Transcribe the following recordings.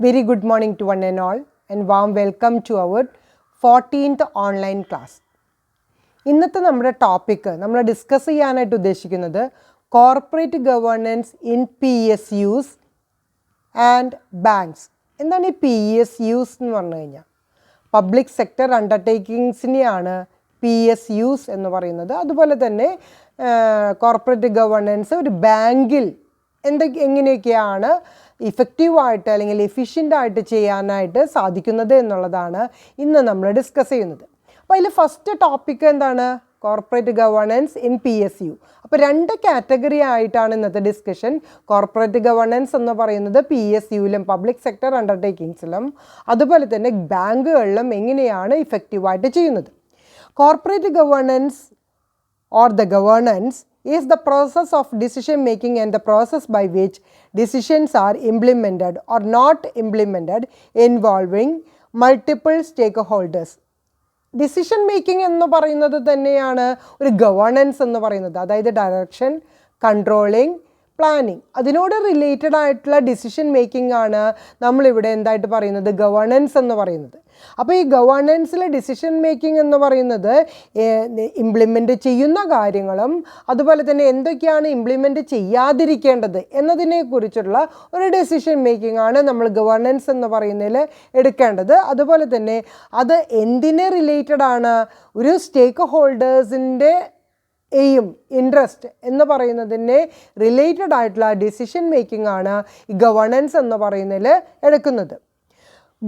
Very good morning to one and all, and warm welcome to our 14th online class. ഇന്നത്തെ നമ്മുടെ topic നമ്മൾ discuss ചെയ്യാനായിട്ട് ഉദ്ദേശിക്കുന്നത് corporate governance in PSUs and banks. എന്താണ് ഈ PSUs എന്ന് പറഞ്ഞു കഴിഞ്ഞാൽ? പബ്ലിക് സെക്ടർ അണ്ടർടേക്കിങ്സിനെയാണ് PSUs എന്ന് പറയുന്നത്. അതുപോലെ തന്നെ കോർപ്പറേറ്റ് ഗവേണൻസ് ഒരു ബാങ്കിൽ എങ്ങനെയൊക്കെയാണ് ഇഫക്റ്റീവായിട്ട് അല്ലെങ്കിൽ എഫിഷ്യൻ്റായിട്ട് ചെയ്യാനായിട്ട് സാധിക്കുന്നത് എന്നുള്ളതാണ് ഇന്ന് നമ്മൾ ഡിസ്കസ് ചെയ്യുന്നത്. അപ്പോൾ അതിൽ ഫസ്റ്റ് ടോപ്പിക്ക് എന്താണ്? Corporate governance in PSU. അപ്പോൾ രണ്ട് കാറ്റഗറി ആയിട്ടാണ് ഇന്നത്തെ ഡിസ്കഷൻ. കോർപ്പറേറ്റ് ഗവേണൻസ് എന്ന് പറയുന്നത് PSUയിലും പബ്ലിക് സെക്ടർ അണ്ടർടേക്കിങ്സിലും അതുപോലെ തന്നെ ബാങ്കുകളിലും എങ്ങനെയാണ് ഇഫക്റ്റീവായിട്ട് ചെയ്യുന്നത്. Corporate governance or the governance is the process of decision making and the process by which decisions are implemented or not implemented involving multiple stakeholders. Decision making എന്ന് പറയുന്നത് തന്നെയാണ് ഒരു ഗവേണൻസ് എന്ന് പറയുന്നത്. അതായത് ഡയറക്ഷൻ, കൺട്രോളിങ്, പ്ലാനിങ്, അതിനോട് related ആയിട്ടുള്ള decision making ആണ് നമ്മളിവിടെ എന്തായിട്ട് പറയുന്നത്? ഗവേണൻസ് എന്ന് പറയുന്നത്. അപ്പോൾ ഈ ഗവേണൻസിലെ ഡിസിഷൻ മേക്കിംഗ് എന്ന് പറയുന്നത് ഇംപ്ലിമെൻ്റ് ചെയ്യുന്ന കാര്യങ്ങളും അതുപോലെ തന്നെ എന്തൊക്കെയാണ് ഇംപ്ലിമെൻ്റ് ചെയ്യാതിരിക്കേണ്ടത് എന്നതിനെക്കുറിച്ചുള്ള ഒരു ഡിസിഷൻ മേക്കിംഗ് ആണ് നമ്മൾ ഗവേണൻസ് എന്ന് പറയുന്നതിൽ എടുക്കേണ്ടത്. അതുപോലെ തന്നെ അത് എന്തിനെ റിലേറ്റഡ് ആണ്? ഒരു സ്റ്റേക്ക് ഹോൾഡേഴ്സിൻ്റെ എയിം, ഇൻട്രസ്റ്റ് എന്ന് പറയുന്നതിനെ റിലേറ്റഡ് ആയിട്ടുള്ള ഡിസിഷൻ മേക്കിംഗ് ആണ് ഈ ഗവേണൻസ് എന്ന് പറയുന്നതിൽ എടുക്കുന്നത്.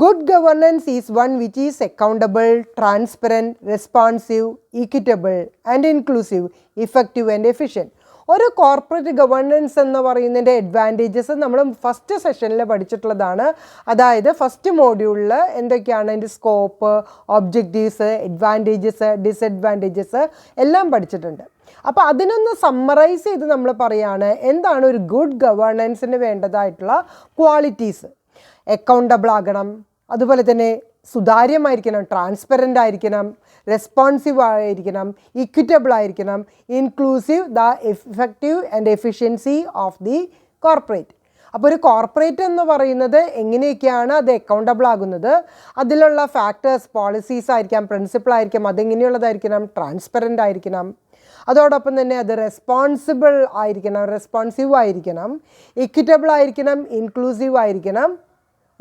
Good governance is one which is accountable, transparent, responsive, equitable and inclusive, effective and efficient. ഒരു കോർപ്പറേറ്റ് ഗവേണൻസ് എന്ന് പറയുന്നതിൻ്റെ അഡ്വാൻറ്റേജസ് നമ്മൾ ഫസ്റ്റ് സെഷനിൽ പഠിച്ചിട്ടുള്ളതാണ്. അതായത് ഫസ്റ്റ് മോഡ്യൂളിൽ എന്തൊക്കെയാണ് അതിൻ്റെ സ്കോപ്പ്, ഒബ്ജക്റ്റീവ്സ്, അഡ്വാൻറ്റേജസ്, ഡിസഡ്വാൻറ്റേജസ് എല്ലാം പഠിച്ചിട്ടുണ്ട്. അപ്പോൾ അതിനൊന്ന് സമ്മറൈസ് ചെയ്ത് നമ്മൾ പറയുകയാണ് എന്താണ് ഒരു ഗുഡ് ഗവേണൻസിന് വേണ്ടതായിട്ടുള്ള ക്വാളിറ്റീസ്. അക്കൗണ്ടബിൾ ആകണം, അതുപോലെ തന്നെ സുതാര്യമായിരിക്കണം, ട്രാൻസ്പെറൻ്റ് ആയിരിക്കണം, റെസ്പോൺസീവ് ആയിരിക്കണം, ഇക്വിറ്റബിൾ ആയിരിക്കണം, inclusive, the effective and efficiency of the corporate. അപ്പോൾ ഒരു കോർപ്പറേറ്റ് എന്ന് പറയുന്നത് എങ്ങനെയൊക്കെയാണ് അത് അക്കൗണ്ടബിൾ ആകുന്നത്? അതിലുള്ള ഫാക്ടേഴ്സ്, പോളിസീസ് ആയിരിക്കാം, പ്രിൻസിപ്പിൾ ആയിരിക്കാം, അതെങ്ങനെയുള്ളതായിരിക്കണം? ട്രാൻസ്പെറൻ്റ് ആയിരിക്കണം. അതോടൊപ്പം തന്നെ അത് റെസ്പോൺസിബിൾ ആയിരിക്കണം, റെസ്പോൺസീവ് ആയിരിക്കണം, ഇക്വിറ്റബിൾ ആയിരിക്കണം, ഇൻക്ലൂസീവ് ആയിരിക്കണം,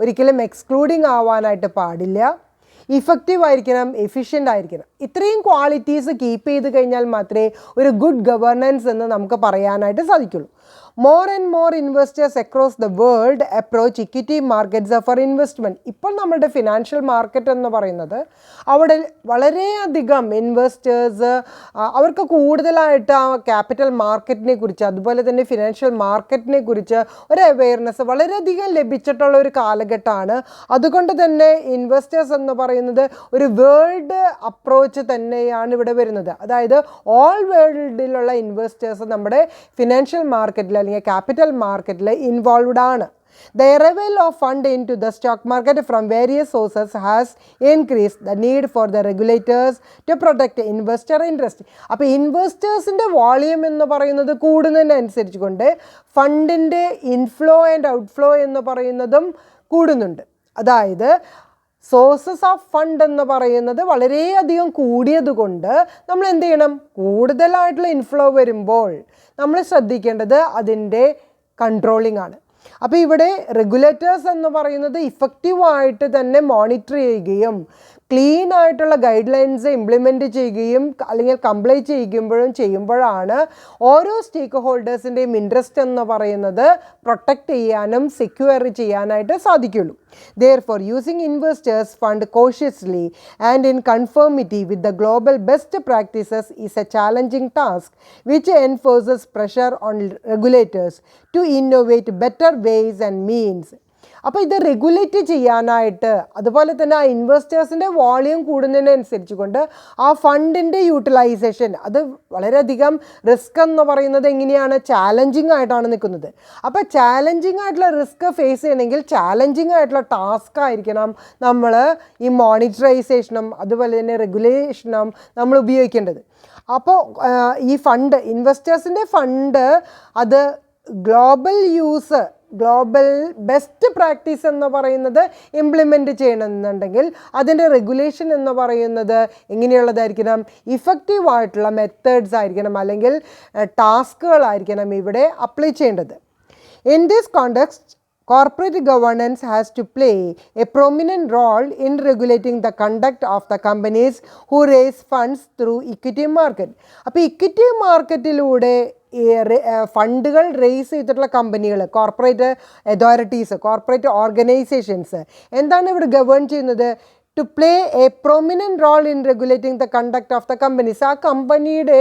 ഒരിക്കലും എക്സ്ക്ലൂഡിങ് ആവാനായിട്ട് പാടില്ല, ഇഫക്റ്റീവ് ആയിരിക്കണം, എഫിഷ്യൻ്റ് ആയിരിക്കണം. ഇത്രയും ക്വാളിറ്റീസ് കീപ്പ് ചെയ്ത് കഴിഞ്ഞാൽ മാത്രമേ ഒരു ഗുഡ് ഗവേണൻസ് എന്ന് നമുക്ക് പറയാനായിട്ട് സാധിക്കുള്ളൂ. More and more investors across the world approach equity markets four investment. ഇപ്പോൾ നമ്മുടെ ഫിനാൻഷ്യൽ മാർക്കറ്റ് എന്ന് പറയുന്നത് അവിടെ വളരെയധികം ഇൻവെസ്റ്റേഴ്സ് അവർക്ക് കൂടുതലായിട്ട് ആ ക്യാപിറ്റൽ മാർക്കറ്റിനെ കുറിച്ച് അതുപോലെ തന്നെ ഫിനാൻഷ്യൽ മാർക്കറ്റിനെ കുറിച്ച് ഒരു അവെയർനെസ് വളരെയധികം ലഭിച്ചിട്ടുള്ള ഒരു കാലഘട്ടമാണ്. അതുകൊണ്ട് തന്നെ ഇൻവെസ്റ്റേഴ്സ് എന്ന് പറയുന്നത് ഒരു വേൾഡ് അപ്രോച്ച് തന്നെയാണ് ഇവിടെ വരുന്നത്. അതായത് ഓൾ വേൾഡിലുള്ള ഇൻവെസ്റ്റേഴ്സ് നമ്മുടെ ഫിനാൻഷ്യൽ മാർക്കറ്റിൽ അല്ലെങ്കിൽ ക്യാപിറ്റൽ മാർക്കറ്റിൽ ഇൻവോൾവ്ഡ് ആണ്. The arrival of fund into the stock market from various sources has increased the need for the regulators to protect investor interest. അപ്പോൾ ഇൻവെസ്റ്റേഴ്സിൻ്റെ വോളിയം എന്ന് പറയുന്നത് കൂടുന്നതിനനുസരിച്ച് കൊണ്ട് ഫണ്ടിൻ്റെ ഇൻഫ്ലോ ആൻഡ് ഔട്ട്ഫ്ലോ എന്ന് പറയുന്നതും കൂടുന്നുണ്ട്. അതായത് സോഴ്സസ് ഓഫ് ഫണ്ട് എന്ന് പറയുന്നത് വളരെയധികം കൂടിയത് കൊണ്ട് നമ്മൾ എന്ത് ചെയ്യണം? കൂടുതലായിട്ടുള്ള ഇൻഫ്ലോ വരുമ്പോൾ നമ്മൾ ശ്രദ്ധിക്കേണ്ടത് അതിൻ്റെ കൺട്രോളിംഗ് ആണ്. അപ്പോൾ ഇവിടെ റെഗുലേറ്റേഴ്സ് എന്ന് പറയുന്നത് ഇഫക്റ്റീവായിട്ട് തന്നെ മോണിറ്റർ ചെയ്യുകയും ക്ലീൻ ആയിട്ടുള്ള ഗൈഡ് ലൈൻസ് ഇംപ്ലിമെൻറ്റ് ചെയ്യുകയും അല്ലെങ്കിൽ കംപ്ലൈ ചെയ്യുമ്പോഴാണ് ഓരോ സ്റ്റേക്ക് ഹോൾഡേഴ്സിൻ്റെയും ഇൻട്രസ്റ്റ് എന്ന് പറയുന്നത് പ്രൊട്ടക്റ്റ് ചെയ്യാനും സെക്യൂർ ചെയ്യാനായിട്ട് സാധിക്കുള്ളൂ. Therefore, using investors' fund cautiously and in conformity with the global best practices is a challenging task which enforces pressure on regulators to innovate better ways and means. അപ്പോൾ ഇത് regulate ചെയ്യാനായിട്ട് അതുപോലെ തന്നെ ആ ഇൻവെസ്റ്റേഴ്സിൻ്റെ volume കൂടുന്നതിനനുസരിച്ച് കൊണ്ട് ആ ഫണ്ടിൻ്റെ യൂട്ടിലൈസേഷൻ അത് വളരെയധികം റിസ്ക് എന്ന് പറയുന്നത് എങ്ങനെയാണ്? ചാലഞ്ചിങ് ആയിട്ടാണ് നിൽക്കുന്നത്. അപ്പോൾ ചാലഞ്ചിങ് ആയിട്ടുള്ള റിസ്ക് ഫേസ് ചെയ്യണമെങ്കിൽ ചാലഞ്ചിങ് ആയിട്ടുള്ള ടാസ്ക് ആയിരിക്കണം നമ്മൾ ഈ മോണിറ്ററൈസേഷനും അതുപോലെ തന്നെ റെഗുലേഷനും നമ്മൾ ഉപയോഗിക്കേണ്ടത്. അപ്പോൾ ഈ ഫണ്ട് ഇൻവെസ്റ്റേഴ്സിൻ്റെ ഫണ്ട് അത് global use global best practice എന്ന് പറയുന്നത് ഇംപ്ലിമെൻറ്റ് ചെയ്യണമെന്നുണ്ടെങ്കിൽ അതിൻ്റെ റെഗുലേഷൻ എന്ന് പറയുന്നത് എങ്ങനെയുള്ളതായിരിക്കണം? ഇഫക്റ്റീവായിട്ടുള്ള മെത്തേഡ്സ് ആയിരിക്കണം, അല്ലെങ്കിൽ ടാസ്കുകളായിരിക്കണം ഇവിടെ അപ്ലൈ ചെയ്യേണ്ടത്. In this context, corporate governance has to play a prominent role in regulating the conduct of the companies who raise funds through equity market. അപ്പോൾ ഇക്വിറ്റി മാർക്കറ്റിലൂടെ ഫണ്ടുകൾ റേസ് ചെയ്തിട്ടുള്ള കമ്പനികൾ, കോർപ്പറേറ്റ് അതോറിറ്റീസ്, കോർപ്പറേറ്റ് ഓർഗനൈസേഷൻസ് എന്താണ് ഇവിടെ govern ചെയ്യുന്നത്? to play a prominent role in regulating the conduct of the companies. ആ കമ്പനിയുടെ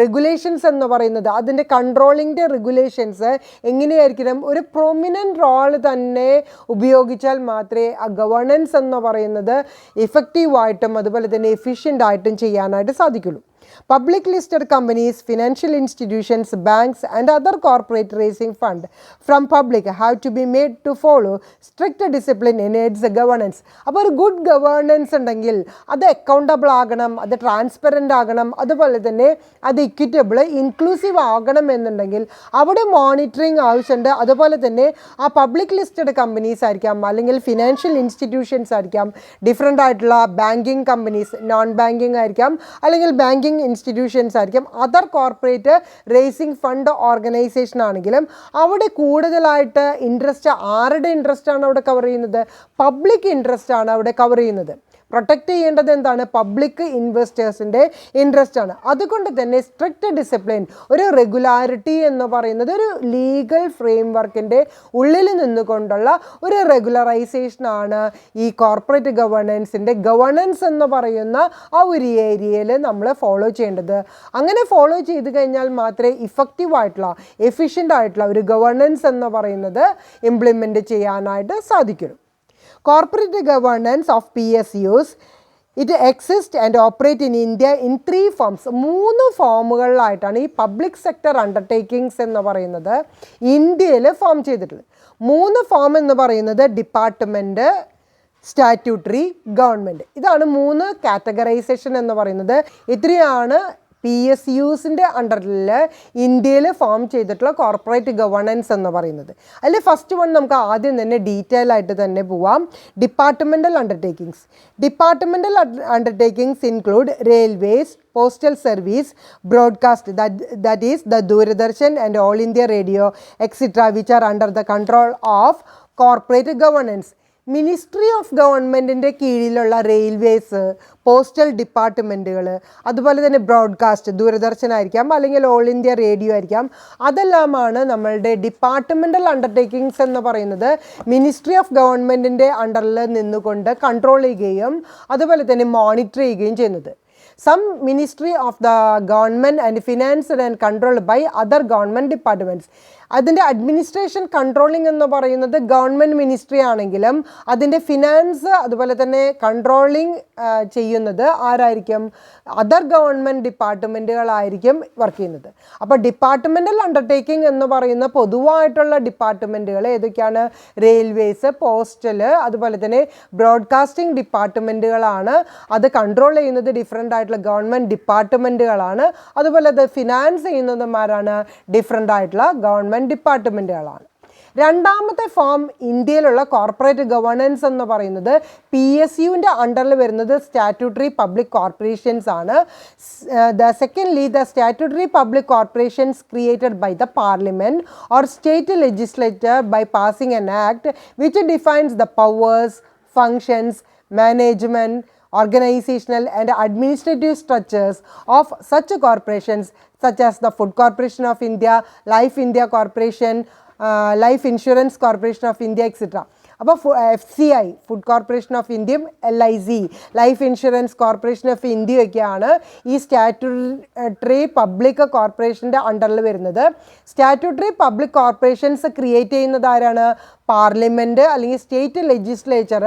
regulations എന്ന് പറയുന്നത്, അതിൻ്റെ കൺട്രോളിങ്ങിൻ്റെ റെഗുലേഷൻസ് എങ്ങനെയായിരിക്കണം? ഒരു പ്രൊമിനൻറ്റ് റോൾ തന്നെ ഉപയോഗിച്ചാൽ മാത്രമേ ആ ഗവേണൻസ് എന്ന് പറയുന്നത് ഇഫക്റ്റീവായിട്ടും അതുപോലെ തന്നെ എഫിഷ്യൻ്റ് ആയിട്ടും ചെയ്യാനായിട്ട് സാധിക്കുള്ളൂ. Public listed companies, financial institutions, banks and other corporate raising fund from public have to be made to follow strict discipline in its governance. അപ്പോൾ ഒരു ഗുഡ് ഗവേണൻസ് ഉണ്ടെങ്കിൽ അത് അക്കൗണ്ടബിൾ ആകണം, അത് ട്രാൻസ്പെറൻ്റ് ആകണം, അതുപോലെ തന്നെ അത് ഇക്വിറ്റബിൾ, ഇൻക്ലൂസീവ് ആകണം എന്നുണ്ടെങ്കിൽ അവിടെ മോണിറ്ററിങ് ആവശ്യമുണ്ട്. അതുപോലെ തന്നെ ആ പബ്ലിക് ലിസ്റ്റഡ് കമ്പനീസ് ആയിരിക്കാം, അല്ലെങ്കിൽ ഫിനാൻഷ്യൽ ഇൻസ്റ്റിറ്റ്യൂഷൻസ് ആയിരിക്കാം, ഡിഫറെൻ്റ് ആയിട്ടുള്ള ബാങ്കിങ് കമ്പനീസ്, നോൺ ബാങ്കിങ് ആയിരിക്കാം, അല്ലെങ്കിൽ ബാങ്കിങ് ഇൻസ്റ്റിറ്റ്യൂഷൻസ് ആയിരിക്കും, other corporate raising fund organization ആണെങ്കിലും അവിടെ കൂടുതലായിട്ട് ഇൻട്രസ്റ്റ് ആരുടെ ഇൻട്രസ്റ്റ് ആണ് അവിടെ കവർ ചെയ്യുന്നത്? പബ്ലിക് ഇൻട്രസ്റ്റ് ആണ് അവിടെ കവർ ചെയ്യുന്നത്. പ്രൊട്ടക്റ്റ് ചെയ്യേണ്ടത് എന്താണ്? പബ്ലിക് ഇൻവെസ്റ്റേഴ്സിൻ്റെ ഇൻട്രസ്റ്റ് ആണ്. അതുകൊണ്ട് തന്നെ സ്ട്രിക്റ്റ് ഡിസിപ്ലിൻ, ഒരു റെഗുലാരിറ്റി എന്ന് പറയുന്നത് ഒരു ലീഗൽ ഫ്രെയിം വർക്കിൻ്റെ ഉള്ളിൽ നിന്നുകൊണ്ടുള്ള ഒരു റെഗുലറൈസേഷനാണ് ഈ കോർപ്പറേറ്റ് ഗവേണൻസ് എന്ന് പറയുന്ന ആ ഒരു ഏരിയയിൽ നമ്മൾ ഫോളോ ചെയ്യേണ്ടത്. അങ്ങനെ ഫോളോ ചെയ്ത് കഴിഞ്ഞാൽ മാത്രമേ ഇഫക്റ്റീവായിട്ടുള്ള, എഫിഷ്യൻ്റ് ആയിട്ടുള്ള ഒരു ഗവേണൻസ് എന്ന് പറയുന്നത് ഇംപ്ലിമെൻറ്റ് ചെയ്യാനായിട്ട് സാധിക്കുള്ളൂ. Corporate governance of PSUs, it exists and operate in India in 3 forms. 3 ഫോമുകളിലായിട്ടാണ് ഈ പബ്ലിക് സെക്ടർ അണ്ടർടേക്കിങ്സ് എന്ന് പറയുന്നത് ഇന്ത്യയിൽ ഫോം ചെയ്തിട്ടുള്ളത്. 3 ഫോം എന്ന് പറയുന്നത് ഡിപ്പാർട്ട്മെൻറ്റ്, സ്റ്റാറ്റ്യൂട്ടറി, ഗവൺമെൻറ്. ഇതാണ് 3 കാറ്റഗറൈസേഷൻ എന്ന് പറയുന്നത്. ഇത്രയാണ് PSUസിൻ്റെ അണ്ടറിൽ ഇന്ത്യയിൽ ഫോം ചെയ്തിട്ടുള്ള കോർപ്പറേറ്റ് ഗവേണൻസ് എന്ന് പറയുന്നത്. അതിൽ ഫസ്റ്റ് വൺ നമുക്ക് ആദ്യം തന്നെ ഡീറ്റെയിൽ ആയിട്ട് തന്നെ പോവാം. Departmental undertakings. Departmental undertakings include railways, postal service, broadcast, that is the Doordarshan and All India Radio, etc., which are under the control of corporate governance. Ministry of ഗവൺമെൻറ്റിൻ്റെ കീഴിലുള്ള railways, postal ഡിപ്പാർട്ട്മെൻറ്റുകൾ, അതുപോലെ തന്നെ broadcast, Doordarshan ആയിരിക്കാം, അല്ലെങ്കിൽ all India radio ആയിരിക്കാം, അതെല്ലാമാണ് നമ്മളുടെ departmental undertakings എന്ന് പറയുന്നത്. മിനിസ്ട്രി ഓഫ് ഗവൺമെൻറ്റിൻ്റെ അണ്ടറിൽ നിന്നുകൊണ്ട് കൺട്രോൾ ചെയ്യുകയും അതുപോലെ തന്നെ മോണിറ്റർ ചെയ്യുകയും ചെയ്യുന്നത്. Some ministry of the government and financed and controlled by other government departments. അതിൻ്റെ അഡ്മിനിസ്ട്രേഷൻ കൺട്രോളിംഗ് എന്ന് പറയുന്നത് ഗവൺമെൻറ് മിനിസ്ട്രി ആണെങ്കിലും അതിൻ്റെ ഫിനാൻസ് അതുപോലെ തന്നെ കൺട്രോളിംഗ് ചെയ്യുന്നത് ആരായിരിക്കും? അതർ ഗവൺമെൻറ് ഡിപ്പാർട്ട്മെൻറ്റുകളായിരിക്കും വർക്ക് ചെയ്യുന്നത്. അപ്പോൾ ഡിപ്പാർട്ട്മെൻ്റൽ അണ്ടർടേക്കിംഗ് എന്ന് പറയുന്ന പൊതുവായിട്ടുള്ള ഡിപ്പാർട്ട്മെൻറ്റുകൾ ഏതൊക്കെയാണ്? റെയിൽവേസ്, പോസ്റ്റൽ, അതുപോലെ തന്നെ ബ്രോഡ്കാസ്റ്റിംഗ് ഡിപ്പാർട്ട്മെൻറ്റുകളാണ്. അത് കൺട്രോൾ ചെയ്യുന്നത് ഡിഫറെൻ്റ് ആയിട്ടുള്ള ഗവൺമെൻറ് ഡിപ്പാർട്ട്മെൻറ്റുകളാണ്. അതുപോലെ അത് ഫിനാൻസ് ചെയ്യുന്നതുമാരാണ് ഡിഫറെൻ്റ് ആയിട്ടുള്ള ഗവൺമെൻറ് ഡിപ്പാർട്ട്മെൻറ്റുകളാണ്. രണ്ടാമത്തെ ഫോം ഇന്ത്യയിലുള്ള കോർപ്പറേറ്റ് ഗവേണൻസ് എന്ന് പറയുന്നത് PSUവിൻ്റെ അണ്ടറിൽ വരുന്നത് സ്റ്റാറ്റ്യൂട്ടറി പബ്ലിക് കോർപ്പറേഷൻസ് ആണ്. Secondly, the statutory public corporations created by the parliament or state legislature by passing an act which defines the powers, functions, management, organizational and administrative structures of such corporations such as the Food Corporation of India, Life India Corporation, Life Insurance Corporation of India, etc. അപ്പോൾ FCI, food corporation of ഇന്ത്യയും LIC, life insurance corporation of ഇന്ത്യയൊക്കെയാണ് ഈ statutory public കോർപ്പറേഷൻ്റെ അണ്ടറിൽ വരുന്നത്. Statutory public corporations create ചെയ്യുന്നത് ആരാണ്? Parliament അല്ലെങ്കിൽ സ്റ്റേറ്റ് ലെജിസ്ലേച്ചർ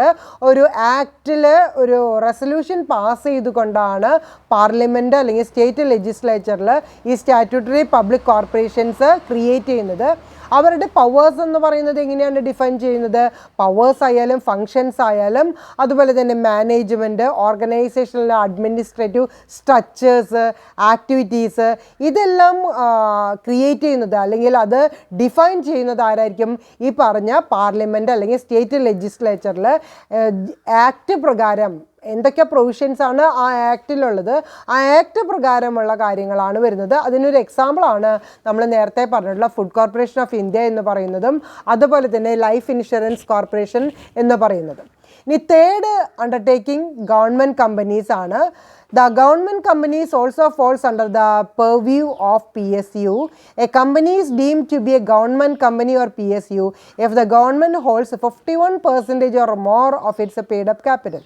ഒരു ആക്റ്റിൽ ഒരു റെസൊല്യൂഷൻ പാസ് ചെയ്തുകൊണ്ടാണ് പാർലമെൻറ്റ് അല്ലെങ്കിൽ സ്റ്റേറ്റ് ലെജിസ്ലേച്ചറിൽ ഈ സ്റ്റാറ്റ്യൂട്ടറി പബ്ലിക് കോർപ്പറേഷൻസ് ക്രിയേറ്റ് ചെയ്യുന്നത്. അവരുടെ പവേഴ്സ് എന്ന് പറയുന്നത് എങ്ങനെയാണ് ഡിഫൈൻ ചെയ്യുന്നത്? പവേഴ്സ് ആയാലും ഫങ്ഷൻസ് ആയാലും അതുപോലെ തന്നെ മാനേജ്മെൻറ്റ്, ഓർഗനൈസേഷനിലെ അഡ്മിനിസ്ട്രേറ്റീവ് സ്ട്രക്ചേഴ്സ്, ആക്ടിവിറ്റീസ് ഇതെല്ലാം ക്രിയേറ്റ് ചെയ്യുന്നത് അല്ലെങ്കിൽ അത് ഡിഫൈൻ ചെയ്യുന്നത് ആരായിരിക്കും? ഈ പറഞ്ഞ പാർലമെൻറ്റ് അല്ലെങ്കിൽ സ്റ്റേറ്റ് ലെജിസ്ലേച്ചറിൽ ആക്ട് പ്രകാരം എന്തൊക്കെ പ്രൊവിഷൻസ് ആണ് ആ ആക്റ്റിലുള്ളത്, ആ ആക്ട് പ്രകാരമുള്ള കാര്യങ്ങളാണ് വരുന്നത്. അതിനൊരു എക്സാമ്പിളാണ് നമ്മൾ നേരത്തെ പറഞ്ഞിട്ടുള്ള ഫുഡ് കോർപ്പറേഷൻ ഓഫ് ഇന്ത്യ എന്ന് പറയുന്നതും അതുപോലെ തന്നെ ലൈഫ് ഇൻഷുറൻസ് കോർപ്പറേഷൻ എന്ന് പറയുന്നതും. ഇനി തേർഡ് അണ്ടർടേക്കിംഗ് ഗവൺമെൻറ് കമ്പനീസ് ആണ്. The government companies also falls under the purview of PSU. A company is deemed to be a government company or PSU if the government holds 51% or more of its paid up capital.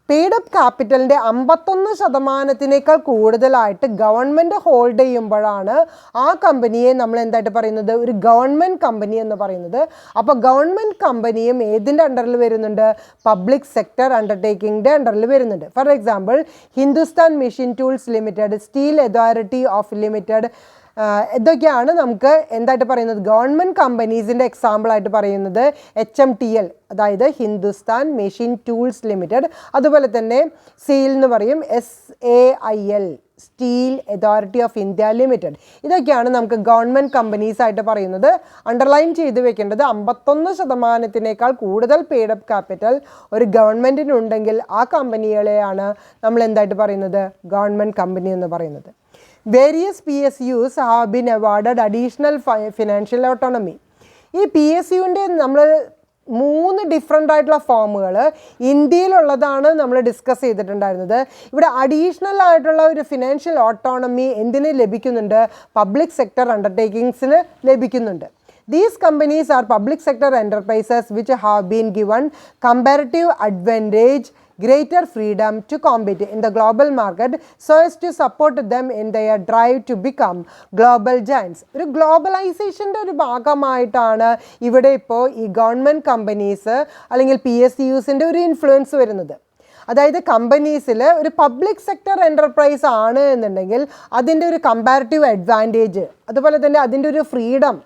Paid up ക്യാപിറ്റലിൻ്റെ 51% കൂടുതലായിട്ട് government hold ചെയ്യുമ്പോഴാണ് ആ കമ്പനിയെ നമ്മൾ എന്തായിട്ട് പറയുന്നത്? ഒരു government company എന്ന് പറയുന്നത്. അപ്പോൾ ഗവൺമെൻറ് കമ്പനിയും ഏതിൻ്റെ അണ്ടറിൽ വരുന്നുണ്ട്? പബ്ലിക് സെക്ടർ അണ്ടർടേക്കിങ്ങിൻ്റെ അണ്ടറിൽ വരുന്നുണ്ട്. For example Hindustan machine tools limited, steel authority of limited, ഇതൊക്കെയാണ് നമുക്ക് എന്തായിട്ട് പറയുന്നത്? ഗവൺമെൻറ് കമ്പനീസിൻ്റെ എക്സാമ്പിളായിട്ട് പറയുന്നത്. HMTL അതായത് ഹിന്ദുസ്ഥാൻ മെഷീൻ ടൂൾസ് ലിമിറ്റഡ്, അതുപോലെ തന്നെ SAIL എന്ന് പറയും, SAIL steel authority of India limited. ഇതൊക്കെയാണ് നമുക്ക് ഗവൺമെൻറ് കമ്പനീസ് ആയിട്ട് പറയുന്നത്. അണ്ടർലൈൻ ചെയ്ത് വെക്കേണ്ടത് 51% കൂടുതൽ പെയ്ഡ് അപ്പ് ക്യാപിറ്റൽ ഒരു ഗവൺമെൻറ്റിനുണ്ടെങ്കിൽ ആ കമ്പനികളെയാണ് നമ്മൾ എന്തായിട്ട് പറയുന്നത്? ഗവൺമെൻറ് കമ്പനി എന്ന് പറയുന്നത്. Various PSUs have been awarded additional financial autonomy. ഈ PSUവിൻ്റെ നമ്മൾ 3 ഡിഫറെൻ്റ് ആയിട്ടുള്ള ഫോമുകൾ ഇന്ത്യയിലുള്ളതാണ് നമ്മൾ ഡിസ്കസ് ചെയ്തിട്ടുണ്ടായിരുന്നത്. ഇവിടെ അഡീഷണൽ ആയിട്ടുള്ള ഒരു ഫിനാൻഷ്യൽ ഓട്ടോണമി എന്തിന് ലഭിക്കുന്നുണ്ട്? പബ്ലിക് സെക്ടർ അണ്ടർടേക്കിങ്സിന് ലഭിക്കുന്നുണ്ട്. These companies are public sector enterprises which have been given comparative advantage, greater freedom to compete in the global market so as to support them in their drive to become global giants. ഒരു ഗ്ലോബലൈസേഷൻ്റെ ഒരു ഭാഗമായിട്ടാണ് ഇവിടെ ഇപ്പോൾ ഈ government companies അല്ലെങ്കിൽ PSUസിൻ്റെ ഒരു influence വരുന്നത്. അതായത് കമ്പനീസിൽ ഒരു പബ്ലിക് സെക്ടർ എൻ്റർപ്രൈസ് ആണ് എന്നുണ്ടെങ്കിൽ അതിൻ്റെ ഒരു കമ്പാരിറ്റീവ് അഡ്വാൻറ്റേജ്, അതുപോലെ തന്നെ അതിൻ്റെ ഒരു ഫ്രീഡം,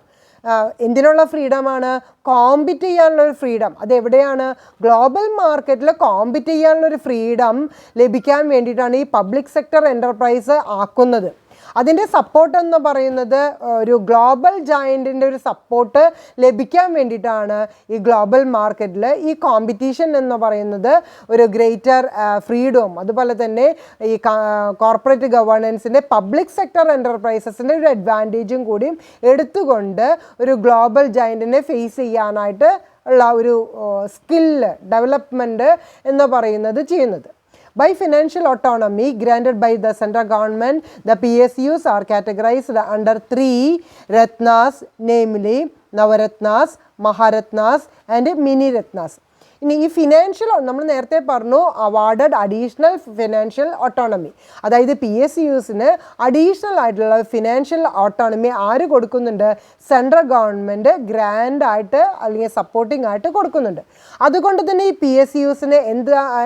എന്തിനുള്ള ഫ്രീഡമാണ്? കോമ്പീറ്റ് ചെയ്യാനുള്ളൊരു ഫ്രീഡം. അതെവിടെയാണ്? ഗ്ലോബൽ മാർക്കറ്റിൽ കോമ്പീറ്റ് ചെയ്യാനുള്ളൊരു ഫ്രീഡം ലഭിക്കാൻ വേണ്ടിയിട്ടാണ് ഈ പബ്ലിക് സെക്ടർ എൻ്റർപ്രൈസ് ആക്കുന്നത്. അതിൻ്റെ സപ്പോർട്ട് എന്ന് പറയുന്നത് ഒരു ഗ്ലോബൽ ജയൻറ്റിൻ്റെ ഒരു സപ്പോർട്ട് ലഭിക്കാൻ വേണ്ടിയിട്ടാണ് ഈ ഗ്ലോബൽ മാർക്കറ്റിൽ ഈ കോമ്പറ്റീഷൻ എന്ന് പറയുന്നത് ഒരു ഗ്രേറ്റർ ഫ്രീഡവും അതുപോലെ തന്നെ ഈ കോർപ്പറേറ്റ് ഗവേണൻസിൻ്റെ പബ്ലിക് സെക്ടർ എൻ്റർപ്രൈസസിൻ്റെ ഒരു അഡ്വാൻറ്റേജും കൂടിയും എടുത്തുകൊണ്ട് ഒരു ഗ്ലോബൽ ജയൻറ്റിനെ ഫേസ് ചെയ്യാനായിട്ട് ഉള്ള ഒരു സ്കില്ല് ഡെവലപ്മെൻറ്റ് എന്ന് പറയുന്നത് ചെയ്യുന്നത്. By financial autonomy granted by the central government, the PSUs are categorized under 3 Ratnas, namely Navaratnas, Maharatnas and Mini Ratnas. ഇനി ഈ ഫിനാൻഷ്യൽ നമ്മൾ നേരത്തെ പറഞ്ഞു അവാർഡഡ് അഡീഷണൽ ഫിനാൻഷ്യൽ ഓട്ടോണമി, അതായത് PSUസിന് അഡീഷണൽ ആയിട്ടുള്ള ഫിനാൻഷ്യൽ ഓട്ടോണമി ആര് കൊടുക്കുന്നുണ്ട്? സെൻട്രൽ ഗവൺമെൻറ് ഗ്രാൻഡ് ആയിട്ട് അല്ലെങ്കിൽ സപ്പോർട്ടിംഗ് ആയിട്ട് കൊടുക്കുന്നുണ്ട്. അതുകൊണ്ട് തന്നെ ഈ PSUസിനെ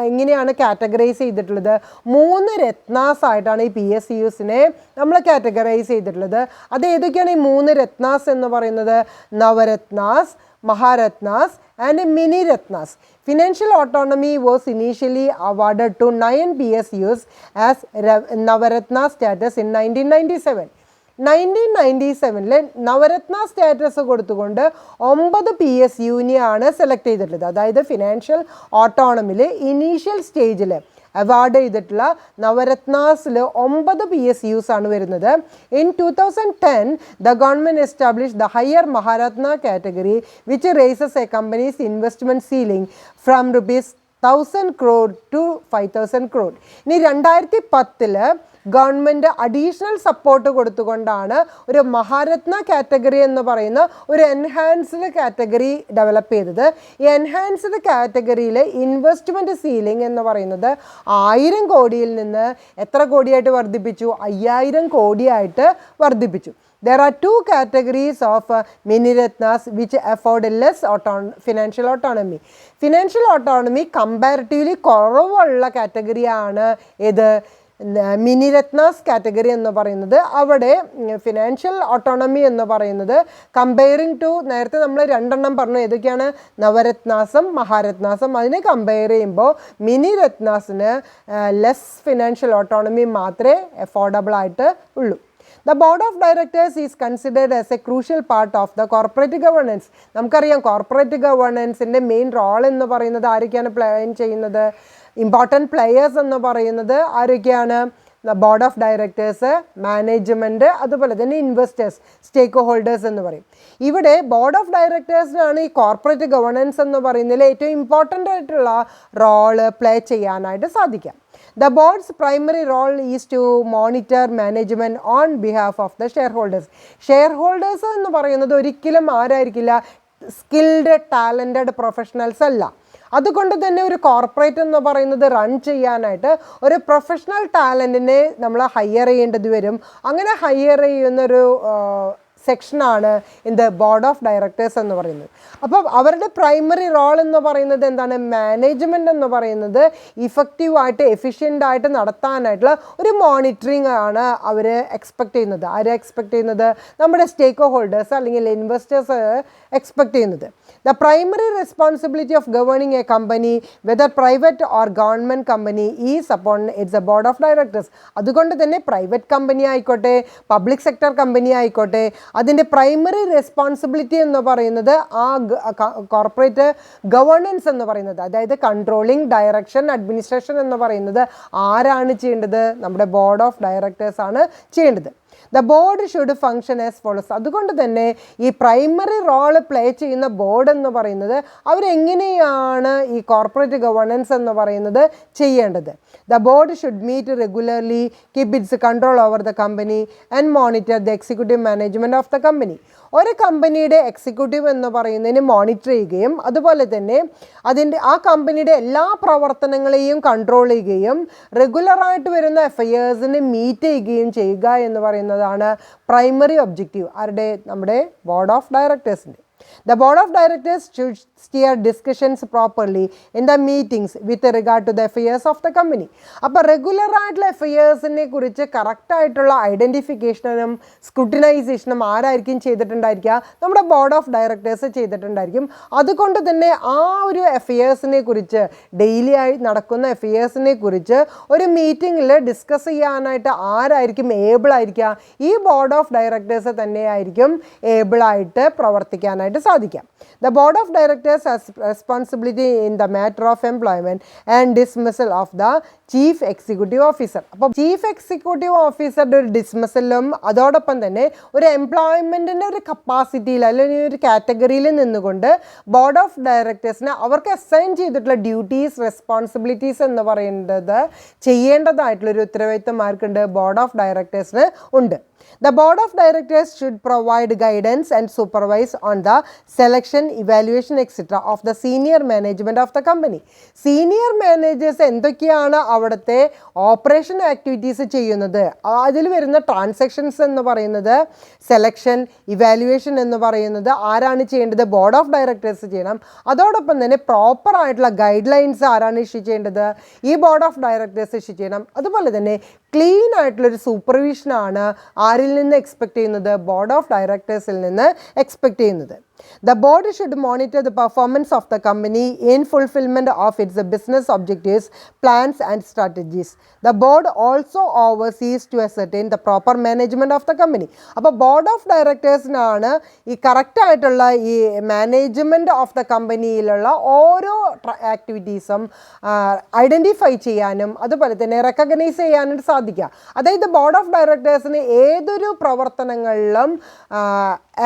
എങ്ങനെയാണ് കാറ്റഗറൈസ് ചെയ്തിട്ടുള്ളത്? 3 രത്നാസ് ആയിട്ടാണ് ഈ PSUസിനെ നമ്മൾ കാറ്റഗറൈസ് ചെയ്തിട്ടുള്ളത്. അത് ഏതൊക്കെയാണ് ഈ 3 രത്നാസ് എന്ന് പറയുന്നത്? Navratnas, Maharatnas and Mini Ratnas. Financial autonomy was initially awarded to 9 PSUs as Navaratna status in 1997. 1997 Navratna status കൊടുത്തുകൊണ്ട് 9 PSUനെയാണ് സെലക്ട് ചെയ്തിട്ടുള്ളത്. അതായത് ഫിനാൻഷ്യൽ ഓട്ടോണമിയിൽ ഇനീഷ്യൽ സ്റ്റേജിൽ അവാർഡ് ചെയ്തിട്ടുള്ള നവരത്നാസിൽ 9 PSUs ആണ് വരുന്നത്. In 2010 the government establish the higher Maharatna category which raises a companies investment ceiling from ₹1000 crore to 5000 crore. ഇനി 2010 ഗവൺമെൻറ് അഡീഷണൽ സപ്പോർട്ട് കൊടുത്തുകൊണ്ടാണ് ഒരു മഹാരത്ന കാറ്റഗറി എന്ന് പറയുന്ന ഒരു എൻഹാൻസ്ഡ് കാറ്റഗറി ഡെവലപ്പ് ചെയ്തത്. ഈ എൻഹാൻസ്ഡ് കാറ്റഗറിയിൽ ഇൻവെസ്റ്റ്മെൻറ്റ് സീലിംഗ് എന്ന് പറയുന്നത് 1000 കോടിയിൽ നിന്ന് എത്ര കോടിയായിട്ട് വർദ്ധിപ്പിച്ചു? 5000 കോടിയായിട്ട് വർദ്ധിപ്പിച്ചു. There are two categories of mini Ratnas which afford less financial autonomy. Financial autonomy comparatively കുറവുള്ള കാറ്റഗറിയാണ് ഇത് മിനി രത്നാസ് കാറ്റഗറി എന്ന് പറയുന്നത്. അവിടെ ഫിനാൻഷ്യൽ ഓട്ടോണമി എന്ന് പറയുന്നത് കമ്പയറിങ് ടു നേരത്തെ നമ്മൾ രണ്ടെണ്ണം പറഞ്ഞു, ഏതൊക്കെയാണ്? നവരത്നാസും മഹാരത്നാസും. അതിനെ കമ്പയർ ചെയ്യുമ്പോൾ മിനി രത്നാസിന് ലെസ് ഫിനാൻഷ്യൽ ഓട്ടോണമി മാത്രമേ അഫോർഡബിൾ ആയിട്ട് ഉള്ളൂ. The board of directors is considered as a crucial part of the corporate governance. നമുക്കറിയാം കോർപ്പറേറ്റ് ഗവേണൻസിൻ്റെ മെയിൻ റോൾ എന്ന് പറയുന്നത് ആരൊക്കെയാണ് പ്ലേ ചെയ്യുന്നത്? ഇമ്പോർട്ടൻറ്റ് പ്ലെയേഴ്സ് എന്ന് പറയുന്നത് ആരൊക്കെയാണ്? ബോർഡ് ഓഫ് ഡയറക്ടേഴ്സ്, മാനേജ്മെൻറ്റ്, അതുപോലെ തന്നെ ഇൻവെസ്റ്റേഴ്സ്, സ്റ്റേക്ക് ഹോൾഡേഴ്സ് എന്ന് പറയും. ഇവിടെ ബോർഡ് ഓഫ് ഡയറക്ടേഴ്സിനാണ് ഈ കോർപ്പറേറ്റ് ഗവേണൻസ് എന്ന് പറയുന്നതിൽ ഏറ്റവും ഇമ്പോർട്ടൻ്റ് ആയിട്ടുള്ള റോള് പ്ലേ ചെയ്യാനായിട്ട് സാധിക്കാം. The board's primary role is to monitor management on behalf of the shareholders. Shareholders എന്ന് പറയുന്നത് ഒരിക്കലും ആരായിരിക്കില്ല? സ്കിൽഡ് ടാലൻറ്റഡ് പ്രൊഫഷണൽസ് അല്ല. അതുകൊണ്ട് തന്നെ ഒരു കോർപ്പറേറ്റ് എന്ന് പറയുന്നത് റൺ ചെയ്യാനായിട്ട് ഒരു പ്രൊഫഷണൽ ടാലൻറ്റിനെ നമ്മൾ ഹയർ ചെയ്യേണ്ടത് വരും. അങ്ങനെ ഹയർ ചെയ്യുന്നൊരു സെക്ഷനാണ് in the board of directors എന്ന് പറയുന്നത്. അപ്പോൾ അവരുടെ പ്രൈമറി റോൾ എന്ന് പറയുന്നത് എന്താണ്? മാനേജ്മെൻറ്റ് എന്ന് പറയുന്നത് ഇഫക്റ്റീവായിട്ട് എഫിഷ്യൻ്റായിട്ട് നടത്താനായിട്ടുള്ള ഒരു മോണിറ്ററിങ് ആണ് അവർ എക്സ്പെക്റ്റ് ചെയ്യുന്നത്. ആര് എക്സ്പെക്റ്റ് ചെയ്യുന്നത്? നമ്മുടെ സ്റ്റേക്ക് ഹോൾഡേഴ്സ് അല്ലെങ്കിൽ ഇൻവെസ്റ്റേഴ്സ് എക്സ്പെക്റ്റ് ചെയ്യുന്നത്. The primary responsibility of governing a company, whether private or government company, is upon its board of directors. അതുകൊണ്ട് തന്നെ പ്രൈവറ്റ് കമ്പനി ആയിക്കോട്ടെ, പബ്ലിക് സെക്ടർ കമ്പനി ആയിക്കോട്ടെ, അതിൻ്റെ പ്രൈമറി റെസ്പോൺസിബിലിറ്റി എന്ന് പറയുന്നത് ആ കോർപ്പറേറ്റ് ഗവേണൻസ് എന്ന് പറയുന്നത്, അതായത് കൺട്രോളിങ്, ഡയറക്ഷൻ, അഡ്മിനിസ്ട്രേഷൻ എന്ന് പറയുന്നത് ആരാണ് ചെയ്യേണ്ടത്? നമ്മുടെ ബോർഡ് ഓഫ് ഡയറക്ടേഴ്സ് ആണ് ചെയ്യേണ്ടത്. The board should function as follows. അതുകൊണ്ട് തന്നെ ഈ പ്രൈമറി റോള് പ്ലേ ചെയ്യുന്ന ബോർഡ് എന്ന് പറയുന്നത് അവരെങ്ങനെയാണ് ഈ കോർപ്പറേറ്റ് ഗവേണൻസ് എന്ന് പറയുന്നത് ചെയ്യേണ്ടത്? The board should meet regularly, keep its control over the company and monitor the executive management of the company. ഒരു കമ്പനിയുടെ എക്സിക്യൂട്ടീവ് എന്ന് പറയുന്നതിന് മോണിറ്റർ ചെയ്യുകയും അതുപോലെ തന്നെ ആ കമ്പനിയുടെ എല്ലാ പ്രവർത്തനങ്ങളെയും കൺട്രോൾ ചെയ്യുകയും റെഗുലറായിട്ട് വരുന്ന FIRsനെ മീറ്റ് ചെയ്യുകയും ചെയ്യുക എന്ന് പറയുന്നതാണ് പ്രൈമറി ഒബ്ജക്റ്റീവ് ആരുടെ? നമ്മുടെ ബോർഡ് ഓഫ് ഡയറക്ടേഴ്സിൻ്റെ. The board of directors should steer discussions properly in the meetings with regard to the affairs of the company. അപ്പോൾ റെഗുലർ ആയിട്ടുള്ള FIRsനെ കുറിച്ച് കറക്റ്റായിട്ടുള്ള ഐഡൻറ്റിഫിക്കേഷനും സ്ക്രൂട്ടിനൈസേഷനും ആരായിരിക്കും ചെയ്തിട്ടുണ്ടായിരിക്കുക? നമ്മുടെ ബോർഡ് ഓഫ് ഡയറക്ടേഴ്സ് ചെയ്തിട്ടുണ്ടായിരിക്കും. അതുകൊണ്ട് തന്നെ ആ ഒരു FIRsനെ കുറിച്ച്, ഡെയിലി ആയി നടക്കുന്ന FIRsനെ കുറിച്ച് ഒരു മീറ്റിങ്ങിൽ ഡിസ്കസ് ചെയ്യാനായിട്ട് ആരായിരിക്കും ഏബിളായിരിക്കുക? ഈ ബോർഡ് ഓഫ് ഡയറക്ടേഴ്സ് തന്നെയായിരിക്കും ഏബിളായിട്ട് പ്രവർത്തിക്കാനായിട്ട് സാധിക്കാം. The board of directors has responsibility in the matter of employment and dismissal of the chief executive officer. അപ്പോൾ ചീഫ് എക്സിക്യൂട്ടീവ് ഓഫീസറുടെ ഒരു ഡിസ്മിസലും അതോടൊപ്പം തന്നെ ഒരു എംപ്ലോയ്മെൻറ്റിൻ്റെ ഒരു കപ്പാസിറ്റിയിൽ അല്ലെങ്കിൽ ഒരു കാറ്റഗറിയിൽ നിന്നുകൊണ്ട് ബോർഡ് ഓഫ് ഡയറക്ടേഴ്സിന് അവർക്ക് അസൈൻ ചെയ്തിട്ടുള്ള ഡ്യൂട്ടീസ്, റെസ്പോൺസിബിലിറ്റീസ് എന്ന് പറയുന്നത് ചെയ്യേണ്ടതായിട്ടുള്ളൊരു ഉത്തരവാദിത്തം ആർക്കുണ്ട്? ബോർഡ് ഓഫ് ഡയറക്ടേഴ്സിന് ഉണ്ട്. The board of directors should provide guidance and supervise on the selection, evaluation, etc. of the senior management of the company. Senior managers എന്തൊക്കെയാണ് അവിടുത്തെ ഓപ്പറേഷൻ ആക്ടിവിറ്റീസ് ചെയ്യുന്നത്? അതിൽ വരുന്ന ട്രാൻസാക്ഷൻസ് എന്ന് പറയുന്നത്, സെലക്ഷൻ, ഇവാലുവേഷൻ എന്ന് പറയുന്നത് ആരാണ് ചെയ്യേണ്ടത്? ബോർഡ് ഓഫ് ഡയറക്ടേഴ്സ് ചെയ്യണം. അതോടൊപ്പം തന്നെ പ്രോപ്പർ ആയിട്ടുള്ള ഗൈഡ് ലൈൻസ് ആരാണ് ഇഷ്യൂ ചെയ്യേണ്ടത്? ഈ ബോർഡ് ഓഫ് ഡയറക്ടേഴ്സ് ഇഷ്യൂ ചെയ്യണം. അതുപോലെ തന്നെ ക്ലീൻ ആയിട്ടുള്ളൊരു സൂപ്പർവിഷനാണ് ആരിൽ നിന്ന് എക്സ്പെക്റ്റ് ചെയ്യുന്നത്? ബോർഡ് ഓഫ് ഡയറക്ടേഴ്സിൽ നിന്ന് എക്സ്പെക്റ്റ് ചെയ്യുന്നത്. The board should monitor the performance of the company in fulfillment of its business objectives, plans and strategies. The board also oversees to ascertain the proper management of the company. അപ്പോൾ board of ഡയറക്ടേഴ്സിനാണ് ഈ കറക്റ്റായിട്ടുള്ള ഈ management of the കമ്പനിയിലുള്ള ഓരോ ആക്ടിവിറ്റീസും identify ചെയ്യാനും അതുപോലെ തന്നെ recognise ചെയ്യാനും സാധിക്കുക. അതായത് ബോർഡ് ഓഫ് ഡയറക്ടേഴ്സിന് ഏതൊരു പ്രവർത്തനങ്ങളിലും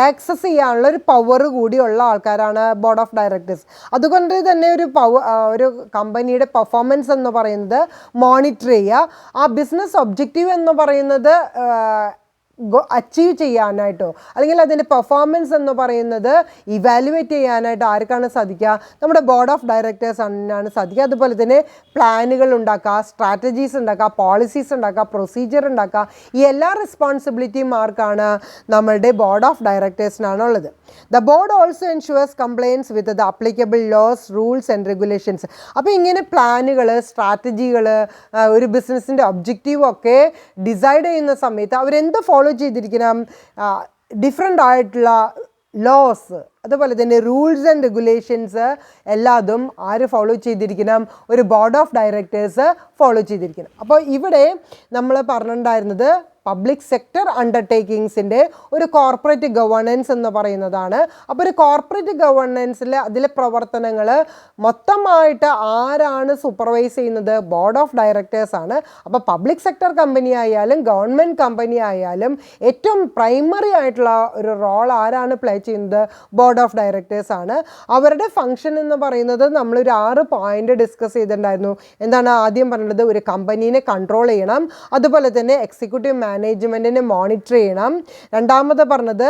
ആക്സസ് ചെയ്യാനുള്ള ഒരു പവർ കൂടിയുള്ള ആൾക്കാരാണ് ബോർഡ് ഓഫ് ഡയറക്ടേഴ്സ്. അതുകൊണ്ട് തന്നെ ഒരു കമ്പനിയുടെ പെർഫോമൻസ് എന്ന് പറയുന്നത് മോണിറ്റർ ചെയ്യുക. ആ ബിസിനസ് ഒബ്ജക്റ്റീവ് എന്ന് പറയുന്നത് അച്ചീവ് ചെയ്യാനായിട്ടോ അല്ലെങ്കിൽ അതിൻ്റെ പെർഫോമൻസ് എന്ന് പറയുന്നത് ഇവാലുവേറ്റ് ചെയ്യാനായിട്ട് ആർക്കാണ് സാധിക്കുക? നമ്മുടെ ബോർഡ് ഓഫ് ഡയറക്ടേഴ്സ് ആണ് സാധിക്കുക. അതുപോലെ തന്നെ പ്ലാനുകൾ ഉണ്ടാക്കുക, സ്ട്രാറ്റജീസ് ഉണ്ടാക്കുക, പോളിസീസ് ഉണ്ടാക്കുക, പ്രൊസീജിയർ ഉണ്ടാക്കുക, ഈ എല്ലാ റെസ്പോൺസിബിലിറ്റിയും ആർക്കാണ്? നമ്മളുടെ ബോർഡ് ഓഫ് ഡയറക്ടേഴ്സിനാണുള്ളത്. The board also ensures compliance with the applicable laws, rules and regulations. അപ്പോൾ ഇങ്ങനെ പ്ലാനുകൾ, സ്ട്രാറ്റജികൾ, ഒരു ബിസിനസ്സിൻ്റെ ഒബ്ജക്റ്റീവ് ഒക്കെ ഡിസൈഡ് ചെയ്യുന്ന സമയത്ത് അവരെന്ത് ഫോളോ ചെയ്തിരിക്കണം? ഡിഫറെൻ്റ് ആയിട്ടുള്ള ലോസ്, അതുപോലെ തന്നെ റൂൾസ് ആൻഡ് റെഗുലേഷൻസ് എല്ലാതും ആര് ഫോളോ ചെയ്തിരിക്കണം? ഒരു ബോർഡ് ഓഫ് ഡയറക്ടേഴ്സ് ഫോളോ ചെയ്തിരിക്കണം. അപ്പോൾ ഇവിടെ നമ്മൾ പറഞ്ഞിട്ടുണ്ടായിരുന്നത് പബ്ലിക് സെക്ടർ അണ്ടർടേക്കിങ്സിൻ്റെ ഒരു കോർപ്പറേറ്റ് ഗവേണൻസ് എന്ന് പറയുന്നതാണ്. അപ്പോൾ ഒരു കോർപ്പറേറ്റ് ഗവേണൻസിൽ അതിലെ പ്രവർത്തനങ്ങൾ മൊത്തമായിട്ട് ആരാണ് സൂപ്പർവൈസ് ചെയ്യുന്നത്? ബോർഡ് ഓഫ് ഡയറക്ടേഴ്സ് ആണ്. അപ്പോൾ പബ്ലിക് സെക്ടർ കമ്പനി ആയാലും ഗവൺമെൻറ് കമ്പനി ആയാലും ഏറ്റവും പ്രൈമറി ആയിട്ടുള്ള ഒരു റോൾ ആരാണ് പ്ലേ ചെയ്യുന്നത്? ബോർഡ് ഓഫ് ഡയറക്ടേഴ്സ് ആണ്. അവരുടെ ഫംഗ്ഷൻ എന്ന് പറയുന്നത് നമ്മളൊരു 6 പോയിന്റ് ഡിസ്കസ് ചെയ്തിട്ടുണ്ടായിരുന്നു. എന്താണ് ആദ്യം പറഞ്ഞത്? ഒരു കമ്പനീനെ കൺട്രോൾ ചെയ്യണം, അതുപോലെ തന്നെ എക്സിക്യൂട്ടീവ് മാനേജ്മെൻറ്റിനെ മോണിറ്റർ ചെയ്യണം. രണ്ടാമത് പറഞ്ഞത്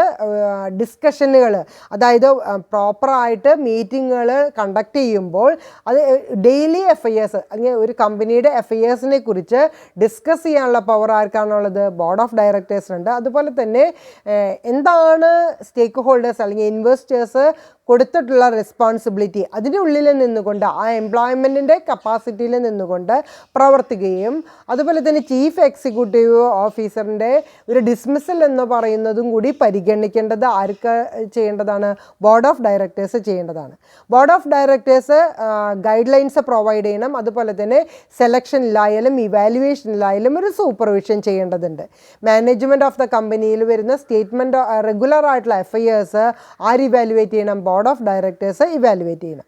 ഡിസ്കഷനുകൾ, അതായത് പ്രോപ്പറായിട്ട് മീറ്റിങ്ങുകൾ കണ്ടക്ട് ചെയ്യുമ്പോൾ അത് ഡെയിലി FIRs അല്ലെങ്കിൽ ഒരു കമ്പനിയുടെ FIRസിനെ കുറിച്ച് ഡിസ്കസ് ചെയ്യാനുള്ള പവർ ആർക്കാണുള്ളത്? ബോർഡ് ഓഫ് ഡയറക്ടേഴ്സിനുണ്ട്. അതുപോലെ തന്നെ എന്താണ് സ്റ്റേക്ക് ഹോൾഡേഴ്സ് അല്ലെങ്കിൽ ഇൻവെസ്റ്റേഴ്സ് കൊടുത്തിട്ടുള്ള റെസ്പോൺസിബിലിറ്റി, അതിൻ്റെ ഉള്ളിൽ നിന്നുകൊണ്ട് ആ എംപ്ലോയ്മെൻറ്റിൻ്റെ കപ്പാസിറ്റിയിൽ നിന്നുകൊണ്ട് പ്രവർത്തിക്കുകയും അതുപോലെ തന്നെ ചീഫ് എക്സിക്യൂട്ടീവ് ഓഫീസറിൻ്റെ ഒരു ഡിസ്മിസൽ എന്ന് പറയുന്നതും കൂടി പരിഗണിക്കേണ്ടത് ആർക്ക് ചെയ്യേണ്ടതാണ്? ബോർഡ് ഓഫ് ഡയറക്ടേഴ്സ് ചെയ്യേണ്ടതാണ്. Board of directors guide lines provide ചെയ്യണം. അതുപോലെ തന്നെ സെലക്ഷനിലായാലും ഇവാലുവേഷനിലായാലും ഒരു സൂപ്പർവിഷൻ ചെയ്യേണ്ടതുണ്ട്. മാനേജ്മെൻറ്റ് ഓഫ് ദ കമ്പനിയിൽ വരുന്ന സ്റ്റേറ്റ്മെൻറ്റ് റെഗുലർ ആയിട്ടുള്ള FIRs ആര് ഇവാലുവേറ്റ് ചെയ്യണം? ബോർഡ് ഓഫ് ഡയറക്ടേഴ്സ് ഇവാലുവേറ്റ് ചെയ്യണം.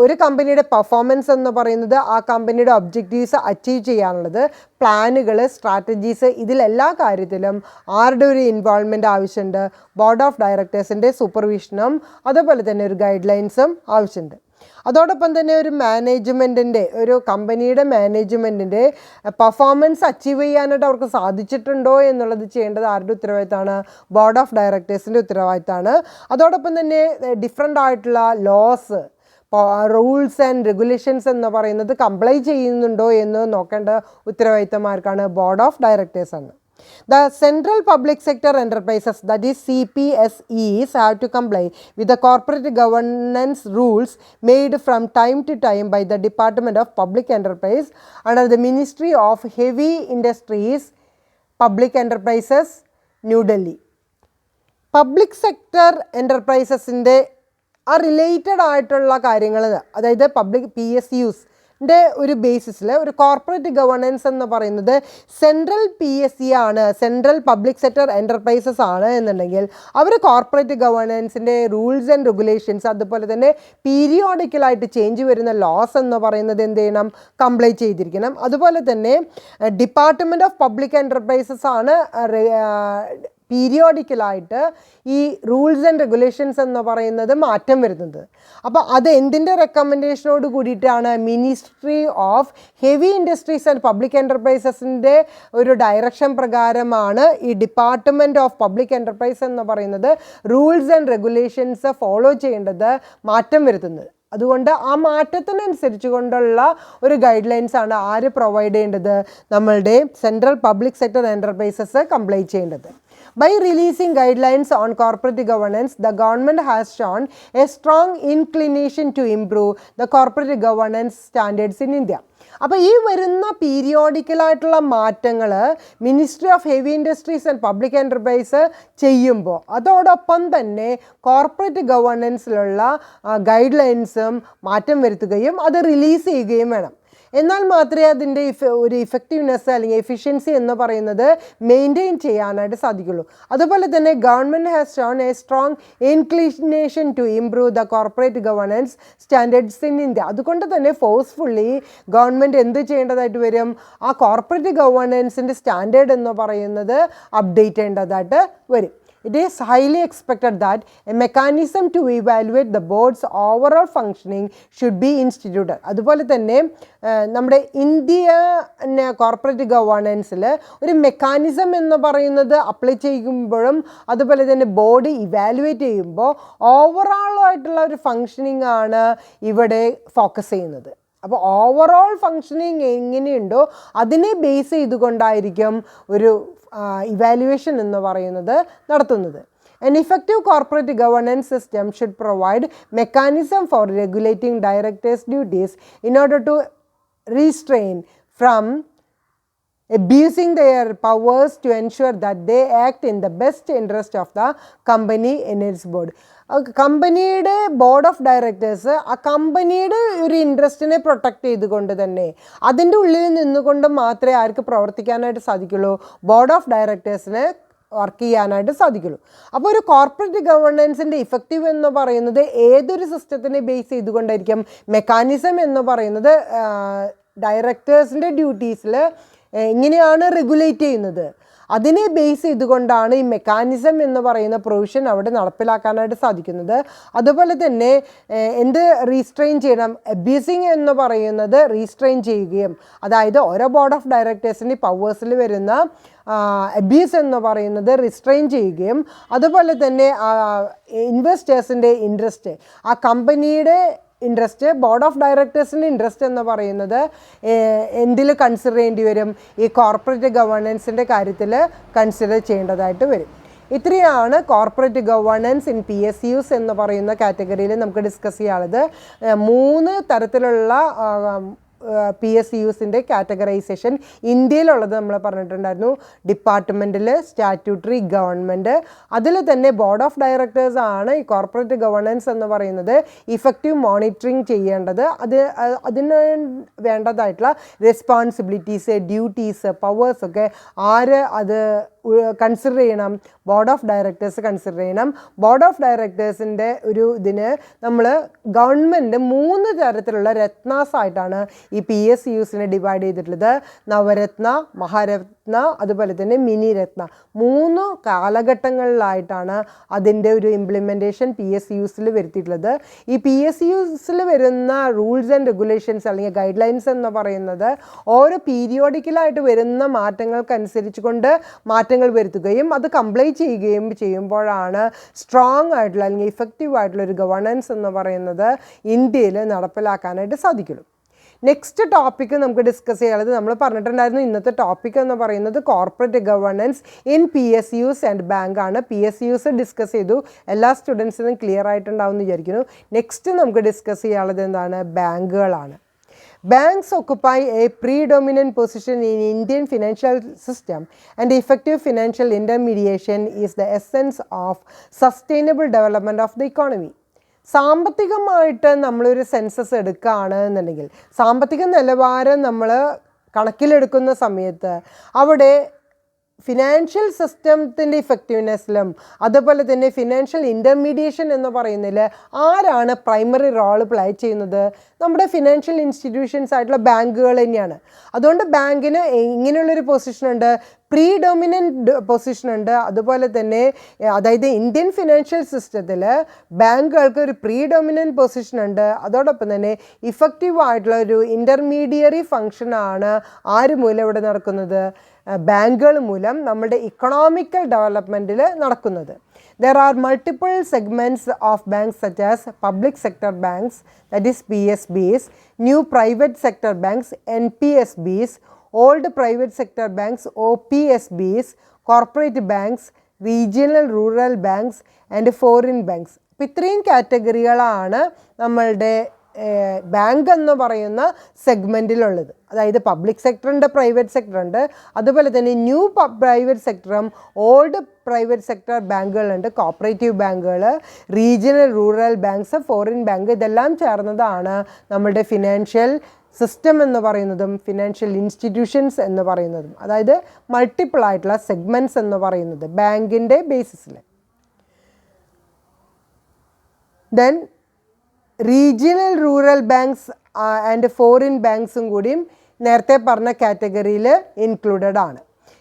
ഒരു കമ്പനിയുടെ പെർഫോമൻസ് എന്ന് പറയുന്നത് ആ കമ്പനിയുടെ ഒബ്ജക്റ്റീവ്സ് അച്ചീവ് ചെയ്യാനുള്ളത്, പ്ലാനുകൾ, സ്ട്രാറ്റജീസ്, ഇതിലെല്ലാ കാര്യത്തിലും ആരുടെ ഒരു ഇൻവോൾവ്മെൻറ്റ് ആവശ്യമുണ്ട്? ബോർഡ് ഓഫ് ഡയറക്ടേഴ്സിൻ്റെ സൂപ്പർവിഷനും അതുപോലെ തന്നെ ഒരു ഗൈഡ് ലൈൻസും ആവശ്യമുണ്ട്. അതോടൊപ്പം തന്നെ ഒരു മാനേജ്മെൻറ്റിൻ്റെ, ഒരു കമ്പനിയുടെ മാനേജ്മെൻറ്റിൻ്റെ പെർഫോമൻസ് അച്ചീവ് ചെയ്യാനായിട്ട് അവർക്ക് സാധിച്ചിട്ടുണ്ടോ എന്നുള്ളത് ചെയ്യേണ്ടത് ആരുടെ ഉത്തരവാദിത്തമാണ്? ബോർഡ് ഓഫ് ഡയറക്ടേഴ്സിൻ്റെ ഉത്തരവാദിത്തമാണ്. അതോടൊപ്പം തന്നെ ഡിഫറെൻ്റ് ആയിട്ടുള്ള ലോസ്, റൂൾസ് ആൻഡ് റെഗുലേഷൻസ് എന്ന് പറയുന്നത് കംപ്ലൈ ചെയ്യുന്നുണ്ടോ എന്ന് നോക്കേണ്ട ഉത്തരവാദിത്തമാർക്കാണ്? ബോർഡ് ഓഫ് ഡയറക്ടേഴ്സാണ്. The central public sector enterprises, that is CPSEs, have to comply with the corporate governance rules made from time to time by the Department of Public Enterprise under the Ministry of Heavy Industries, Public Enterprises, New Delhi. Public sector enterprises-inde ആ related ആയിട്ടുള്ള കാര്യങ്ങൾ, അതായത് PSUs ഒരു ബേസിസിൽ ഒരു corporate governance എന്ന് പറയുന്നത് central PSE ആണ്, central public sector enterprises ആണ് എന്നുണ്ടെങ്കിൽ അവർ കോർപ്പറേറ്റ് ഗവേണൻസിൻ്റെ റൂൾസ് ആൻഡ് റെഗുലേഷൻസ്, അതുപോലെ തന്നെ പീരിയോഡിക്കലായിട്ട് ചേഞ്ച് വരുന്ന ലോസ് എന്ന് പറയുന്നത് എന്ത് ചെയ്യണം? കംപ്ലൈ ചെയ്തിരിക്കണം. അതുപോലെ തന്നെ ഡിപ്പാർട്ട്മെൻറ്റ് ഓഫ് പബ്ലിക് എൻ്റർപ്രൈസസ് ആണ് പീരിയോഡിക്കലായിട്ട് ഈ റൂൾസ് ആൻഡ് റെഗുലേഷൻസ് എന്ന് പറയുന്നത് മാറ്റം വരുന്നത്. അപ്പോൾ അത് എന്തിൻ്റെ റെക്കമെൻഡേഷനോട് കൂടിയിട്ടാണ്? Ministry of heavy industries and public എൻ്റർപ്രൈസസിൻ്റെ ഒരു ഡയറക്ഷൻ പ്രകാരമാണ് ഈ ഡിപ്പാർട്ട്മെൻറ്റ് ഓഫ് പബ്ലിക് എൻ്റർപ്രൈസ് എന്ന് പറയുന്നത് റൂൾസ് ആൻഡ് റെഗുലേഷൻസ് ഫോളോ ചെയ്യേണ്ടത്, മാറ്റം വരുത്തുന്നത്. അതുകൊണ്ട് ആ മാറ്റത്തിനനുസരിച്ച് കൊണ്ടുള്ള ഒരു ഗൈഡ് ലൈൻസാണ് ആര് പ്രൊവൈഡ് ചെയ്യേണ്ടത്? നമ്മളുടെ central public sector enterprises comply ചെയ്യേണ്ടത്. By releasing guidelines on corporate governance, the government has shown a strong inclination to improve the corporate governance standards in India. അപ്പോൾ ഈ വരുന്ന പീരിയോഡിക്കലായിട്ടുള്ള മാറ്റങ്ങൾ ministry of heavy industries and public enterprise ചെയ്യുമ്പോൾ അതോടൊപ്പം തന്നെ corporate ഗവേണൻസിലുള്ള guide ലൈൻസും മാറ്റം വരുത്തുകയും അത് റിലീസ് ചെയ്യുകയും വേണം. എന്നാൽ മാത്രമേ അതിൻ്റെ ഒരു ഇഫക്റ്റീവ്നെസ് അല്ലെങ്കിൽ എഫിഷ്യൻസി എന്ന് പറയുന്നത് മെയിൻറ്റെയിൻ ചെയ്യാനായിട്ട് സാധിക്കുള്ളൂ. അതുപോലെ തന്നെ government has shown a strong inclination to improve the corporate governance standards in India. അതുകൊണ്ട് തന്നെ ഫോഴ്സ്ഫുള്ളി ഗവൺമെൻറ് എന്ത് ചെയ്യേണ്ടതായിട്ട് വരും? ആ കോർപ്പറേറ്റ് ഗവേണൻസിൻ്റെ സ്റ്റാൻഡേർഡ് എന്ന് പറയുന്നത് അപ്ഡേറ്റ് ചെയ്യേണ്ടതായിട്ട് വരും. it is highly expected that a mechanism to evaluate the board's overall functioning should be instituted. അതുപോലെ തന്നെ നമ്മുടെ ഇന്ത്യ കോർപ്പറേറ്റ് ഗവേണൻസിൽ ഒരു മെക്കാനിസം എന്ന് പറയുന്നത് അപ്ലൈ ചെയ്യുമ്പോഴും അതുപോലെ തന്നെ ബോർഡ് ഇവാലുവേറ്റ് ചെയ്യുമ്പോൾ ഓവറോളായിട്ടുള്ള ഒരു ഫങ്ഷനിങ് ആണ് ഇവിടെ ഫോക്കസ് ചെയ്യുന്നത്. അപ്പോൾ ഓവറോൾ ഫങ്ഷനിങ് എങ്ങനെയുണ്ടോ അതിനെ ബേസ് ചെയ്തുകൊണ്ടായിരിക്കും ഒരു ഇവാലുവേഷൻ എന്ന് പറയുന്നത് നടത്തുന്നത്. An effective corporate governance system should provide mechanism for regulating directors' duties in order to restrain from abusing their powers to ensure that they act in the best interest of the company in its board. കമ്പനിയുടെ board of directors ആ കമ്പനിയുടെ ഒരു ഇൻട്രസ്റ്റിനെ protect ചെയ്തുകൊണ്ട് തന്നെ അതിൻ്റെ ഉള്ളിൽ നിന്നുകൊണ്ട് മാത്രമേ ആർക്ക് പ്രവർത്തിക്കാനായിട്ട് സാധിക്കുള്ളൂ, ബോർഡ് ഓഫ് ഡയറക്ടേഴ്സിന് വർക്ക് ചെയ്യാനായിട്ട് സാധിക്കുള്ളൂ. അപ്പോൾ ഒരു കോർപ്പറേറ്റ് ഗവേണൻസിൻ്റെ ഇഫക്റ്റീവ് എന്ന് പറയുന്നത് ഏതൊരു സിസ്റ്റത്തിനെ ബേസ് ചെയ്തുകൊണ്ടായിരിക്കും. മെക്കാനിസം എന്ന് പറയുന്നത് ഡയറക്ടേഴ്സിൻ്റെ ഡ്യൂട്ടീസിൽ എങ്ങനെയാണ് റെഗുലേറ്റ് ചെയ്യുന്നത് അതിനെ ബേസ് ചെയ്തുകൊണ്ടാണ് ഈ മെക്കാനിസം എന്ന് പറയുന്ന പ്രൊവിഷൻ അവിടെ നടപ്പിലാക്കാനായിട്ട് സാധിക്കുന്നത്. അതുപോലെ തന്നെ എന്ത് റീസ്ട്രെയിൻ ചെയ്യണം, അബ്യൂസിങ് എന്ന് പറയുന്നത് റീസ്ട്രെയിൻ ചെയ്യുകയും, അതായത് ഓരോ ബോർഡ് ഓഫ് ഡയറക്ടേഴ്സിൻ്റെ പവേഴ്സിൽ വരുന്ന അബ്യൂസ് എന്ന് പറയുന്നത് റിസ്ട്രെയിൻ ചെയ്യുകയും, അതുപോലെ തന്നെ ഇൻവെസ്റ്റേഴ്സിൻ്റെ ഇൻട്രസ്റ്റ്, ആ കമ്പനിയുടെ ഇൻട്രസ്റ്റ്, ബോർഡ് ഓഫ് ഡയറക്ടേഴ്സിൻ്റെ ഇൻട്രസ്റ്റ് എന്ന് പറയുന്നത് എന്തിൽ കൺസിഡർ ചെയ്യേണ്ടി വരും, ഈ കോർപ്പറേറ്റ് ഗവേണൻസിൻ്റെ കാര്യത്തിൽ കൺസിഡർ ചെയ്യേണ്ടതായിട്ട് വരും. ഇത്രയാണ് കോർപ്പറേറ്റ് ഗവേണൻസ് ഇൻ PSUs എന്ന് പറയുന്ന കാറ്റഗറിയിൽ നമുക്ക് ഡിസ്കസ് ചെയ്യാനുള്ളത്. 3 തരത്തിലുള്ള PSUസിൻ്റെ കാറ്റഗറൈസേഷൻ ഇന്ത്യയിലുള്ളത് നമ്മൾ പറഞ്ഞിട്ടുണ്ടായിരുന്നു. ഡിപ്പാർട്ട്മെൻറ്റിൽ, സ്റ്റാറ്റ്യൂട്ടറി, ഗവൺമെൻറ്. അതിൽ തന്നെ ബോർഡ് ഓഫ് ഡയറക്ടേഴ്സ് ആണ് ഈ കോർപ്പറേറ്റ് ഗവേണൻസ് എന്ന് പറയുന്നത് ഇഫക്റ്റീവ് മോണിറ്ററിങ് ചെയ്യേണ്ടത്. അതിന് വേണ്ടതായിട്ടുള്ള റെസ്പോൺസിബിലിറ്റീസ്, ഡ്യൂട്ടീസ്, പവേഴ്സൊക്കെ ആര് അത് കൺസിഡർ ചെയ്യണം, ബോർഡ് ഓഫ് ഡയറക്ടേഴ്സ് കൺസിഡർ ചെയ്യണം. ബോർഡ് ഓഫ് ഡയറക്ടേഴ്സിൻ്റെ ഒരു ഇതിന് നമ്മൾ ഗവൺമെൻറ് 3 തരത്തിലുള്ള രത്നാസ് ആയിട്ടാണ് ഈ PSUസിനെ ഡിവൈഡ് ചെയ്തിട്ടുള്ളത്. നവരത്ന, മഹാരത്ന, അതുപോലെ തന്നെ മിനി രത്ന. 3 കാലഘട്ടങ്ങളിലായിട്ടാണ് അതിൻ്റെ ഒരു ഇംപ്ലിമെൻറ്റേഷൻ PSUസിൽ വരുത്തിയിട്ടുള്ളത്. ഈ PSUസിൽ വരുന്ന റൂൾസ് ആൻഡ് റെഗുലേഷൻസ് അല്ലെങ്കിൽ ഗൈഡ് ലൈൻസ് എന്ന് പറയുന്നത് ഓരോ പീരിയോഡിക്കലായിട്ട് വരുന്ന മാറ്റങ്ങൾക്കനുസരിച്ച് കൊണ്ട് മാറ്റങ്ങൾ വരുത്തുകയും അത് കംപ്ലൈ ചെയ്യുകയും ചെയ്യുമ്പോഴാണ് സ്ട്രോങ് ആയിട്ടുള്ള അല്ലെങ്കിൽ ഇഫക്റ്റീവ് ആയിട്ടുള്ള ഒരു ഗവേണൻസ് എന്ന് പറയുന്നത് ഇന്ത്യയിൽ നടപ്പിലാക്കാനായിട്ട് സാധിക്കുള്ളൂ. നെക്സ്റ്റ് ടോപ്പിക്ക് നമുക്ക് ഡിസ്കസ് ചെയ്യാനുള്ളത് നമ്മൾ പറഞ്ഞിട്ടുണ്ടായിരുന്നു. ഇന്നത്തെ ടോപ്പിക് എന്ന് പറയുന്നത് corporate governance in PSUs and bank ആണ്. PSUs ഡിസ്കസ് ചെയ്തു, എല്ലാ സ്റ്റുഡൻസിനും ക്ലിയർ ആയിട്ടുണ്ടാവുമെന്ന് വിചാരിക്കുന്നു. നെക്സ്റ്റ് നമുക്ക് ഡിസ്കസ് ചെയ്യാനുള്ളത് എന്താണ്, ബാങ്കുകളാണ്. Banks occupy a predominant position in Indian financial system, and effective financial intermediation is the essence of sustainable development of the economy. സാമ്പത്തികമായിട്ട് നമ്മളൊരു census എടുക്കുകയാണ് എന്നുണ്ടെങ്കിൽ, സാമ്പത്തിക നിലവാരം നമ്മൾ കണക്കിലെടുക്കുന്ന സമയത്ത് അവിടെ ഫിനാൻഷ്യൽ സിസ്റ്റത്തിൻ്റെ ഇഫക്റ്റീവ്നെസ്സിലും അതുപോലെ തന്നെ ഫിനാൻഷ്യൽ ഇൻ്റർമീഡിയേഷൻ എന്ന് പറയുന്നതിൽ ആരാണ് പ്രൈമറി റോൾ പ്ലേ ചെയ്യുന്നത്? നമ്മുടെ ഫിനാൻഷ്യൽ ഇൻസ്റ്റിറ്റ്യൂഷൻസ് ആയിട്ടുള്ള ബാങ്കുകൾ തന്നെയാണ്. അതുകൊണ്ട് ബാങ്കിന് ഇങ്ങനെയുള്ളൊരു പൊസിഷനുണ്ട്, പ്രീഡോമിനൻ്റ് പൊസിഷനുണ്ട്. അതുപോലെ തന്നെ അതായത് ഇന്ത്യൻ ഫിനാൻഷ്യൽ സിസ്റ്റത്തിൽ ബാങ്കുകൾക്ക് ഒരു പ്രീഡോമിനൻ്റ് പൊസിഷനുണ്ട്. അതോടൊപ്പം തന്നെ ഇഫക്റ്റീവ് ആയിട്ടുള്ള ഒരു ഇൻ്റർമീഡിയറി ഫങ്ഷനാണ് ആര് മൂലം ഇവിടെ നടക്കുന്നത്, ബാങ്കുകൾ മൂലം നമ്മുടെ ഇക്കണോമിക്കൽ ഡെവലപ്മെൻറ്റിൽ നടക്കുന്നത്. There are multiple segments of banks such as public sector banks, that is PSBs, new private sector banks, NPSBs, old private sector banks, OPSBs, corporate banks, regional rural banks and foreign banks. അപ്പോൾ ഇത്രയും കാറ്റഗറികളാണ് നമ്മളുടെ bank എന്ന് പറയുന്ന സെഗ്മെൻറ്റിലുള്ളത്. അതായത് public സെക്ടറുണ്ട്, private സെക്ടറുണ്ട്, അതുപോലെ തന്നെ new private സെക്ടറും ഓൾഡ് പ്രൈവറ്റ് സെക്ടർ ബാങ്കുകളുണ്ട്, കോപ്പറേറ്റീവ് ബാങ്കുകൾ, regional rural banks, foreign bank. ഇതെല്ലാം ചേർന്നതാണ് നമ്മളുടെ ഫിനാൻഷ്യൽ സിസ്റ്റം എന്ന് പറയുന്നതും ഫിനാൻഷ്യൽ ഇൻസ്റ്റിറ്റ്യൂഷൻസ് എന്ന് പറയുന്നതും. അതായത് മൾട്ടിപ്പിൾ ആയിട്ടുള്ള സെഗ്മെൻറ്റ്സ് എന്ന് പറയുന്നത് ബാങ്കിൻ്റെ ബേസിസിൽ. Then regional rural banks and foreign ബാങ്ക്സും കൂടിയും നേരത്തെ പറഞ്ഞ കാറ്റഗറിയിൽ ഇൻക്ലൂഡഡ് ആണ്.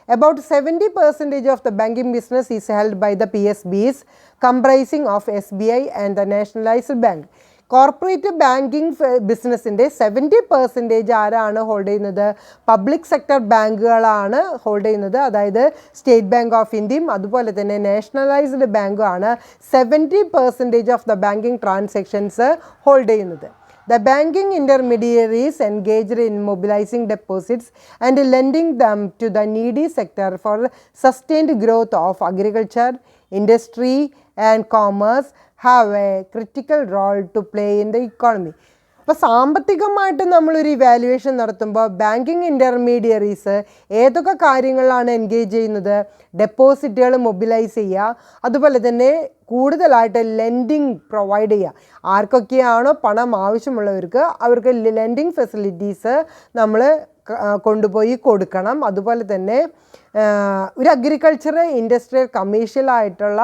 About 70% of the banking business is held by the PSBs, comprising of SBI and the nationalized bank. Corporate banking ബിസിനസ്സിൻ്റെ 70% ആരാണ് ഹോൾഡ് ചെയ്യുന്നത്? പബ്ലിക് സെക്ടർ ബാങ്കുകളാണ് ഹോൾഡ് ചെയ്യുന്നത്. അതായത് സ്റ്റേറ്റ് ബാങ്ക് ഓഫ് ഇന്ത്യയും അതുപോലെ തന്നെ നാഷണലൈസ്ഡ് ബാങ്കുമാണ് 70% of the banking transactions hold ചെയ്യുന്നത്. The banking intermediaries engaged in mobilizing deposits and lending them to the needy sector for sustained growth of agriculture, industry and commerce have a critical role to play in the economy. അപ്പോൾ സാമ്പത്തികമായിട്ട് നമ്മളൊരു evaluation നടത്തുമ്പോൾ banking intermediaries ഏതൊക്കെ കാര്യങ്ങളിലാണ് engage ചെയ്യുന്നത്? ഡെപ്പോസിറ്റുകൾ mobilise ചെയ്യുക, അതുപോലെ തന്നെ കൂടുതലായിട്ട് ലെൻഡിങ് പ്രൊവൈഡ് ചെയ്യുക. ആർക്കൊക്കെയാണോ പണം ആവശ്യമുള്ളവർക്ക് അവർക്ക് ലെൻഡിങ് ഫെസിലിറ്റീസ് നമ്മൾ കൊണ്ടുപോയി കൊടുക്കണം. അതുപോലെ തന്നെ ഒരു അഗ്രികൾച്ചർ ഇൻഡസ്ട്രിയൽ കമേഴ്ഷ്യൽ ആയിട്ടുള്ള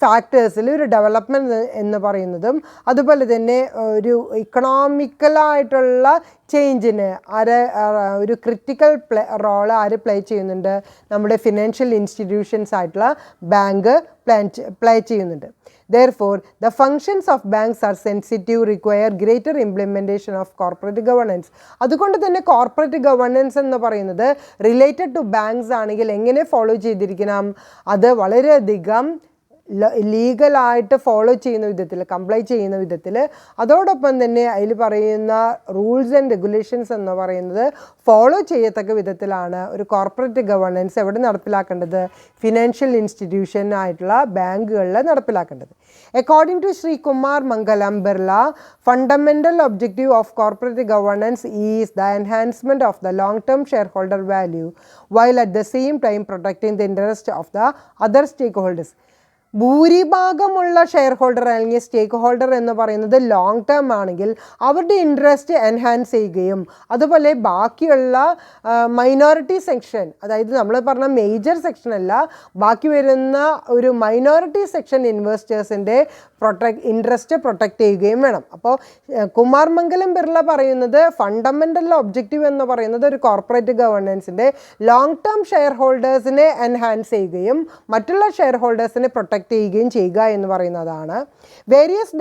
ഫാക്ടേഴ്സിൽ ഒരു ഡെവലപ്മെൻറ്റ് എന്ന് പറയുന്നതും അതുപോലെ തന്നെ ഒരു ഇക്കണോമിക്കലായിട്ടുള്ള ചേഞ്ചിന് ഒരു ക്രിട്ടിക്കൽ റോൾ ആര് പ്ലേ ചെയ്യുന്നുണ്ട്? നമ്മുടെ ഫിനാൻഷ്യൽ ഇൻസ്റ്റിറ്റ്യൂഷൻസ് ആയിട്ടുള്ള ബാങ്ക് പ്ലേ ചെയ്യുന്നുണ്ട്. Therefore, the functions of banks are sensitive, require greater implementation of corporate governance. അതുകൊണ്ട് തന്നെ കോർപ്പറേറ്റ് ഗവേണൻസ് എന്ന് പറയുന്നത് റിലേറ്റഡ് ടു ബാങ്ക്സ് ആണെങ്കിൽ എങ്ങനെ ഫോളോ ചെയ്തിരിക്കണം? അത് വളരെയധികം ലീഗലായിട്ട് ഫോളോ ചെയ്യുന്ന വിധത്തിൽ, കംപ്ലൈ ചെയ്യുന്ന വിധത്തിൽ, അതോടൊപ്പം തന്നെ അതിൽ പറയുന്ന റൂൾസ് ആൻഡ് റെഗുലേഷൻസ് എന്ന് പറയുന്നത് ഫോളോ ചെയ്യത്തക്ക വിധത്തിലാണ് ഒരു കോർപ്പറേറ്റ് ഗവേണൻസ് എവിടെ നടപ്പിലാക്കേണ്ടത്? ഫിനാൻഷ്യൽ ഇൻസ്റ്റിറ്റ്യൂഷൻ ആയിട്ടുള്ള ബാങ്കുകളിൽ നടപ്പിലാക്കേണ്ടത്. According to Sri Kumar Mangalam Birla, fundamental objective of corporate governance is the enhancement of the long-term shareholder value while at the same time protecting the interest of the other stakeholders. ഭൂരിഭാഗമുള്ള shareholder അല്ലെങ്കിൽ സ്റ്റേക്ക് holder എന്ന് പറയുന്നത് long term ആണെങ്കിൽ അവരുടെ interest enhance ചെയ്യുകയും അതുപോലെ ബാക്കിയുള്ള minority section, അതായത് നമ്മൾ പറഞ്ഞ മേജർ സെക്ഷൻ അല്ല, ബാക്കി വരുന്ന ഒരു മൈനോറിറ്റി സെക്ഷൻ ഇൻവെസ്റ്റേഴ്സിൻ്റെ ഇൻട്രസ്റ്റ് പ്രൊട്ടക്റ്റ് ചെയ്യുകയും വേണം. അപ്പോൾ കുമാർ മംഗലം ബിർള പറയുന്നത് ഫണ്ടമെൻ്റൽ ഒബ്ജക്റ്റീവ് എന്ന് പറയുന്നത് ഒരു കോർപ്പറേറ്റ് ഗവേണൻസിൻ്റെ ലോങ് ടേം ഷെയർ ഹോൾഡേഴ്സിനെ എൻഹാൻസ് ചെയ്യുകയും മറ്റുള്ള ഷെയർ ഹോൾഡേഴ്സിനെ പ്രൊട്ടക്റ്റ് ചെയ്യുകയും ചെയ്യുക എന്ന് പറയുന്നതാണ്. Various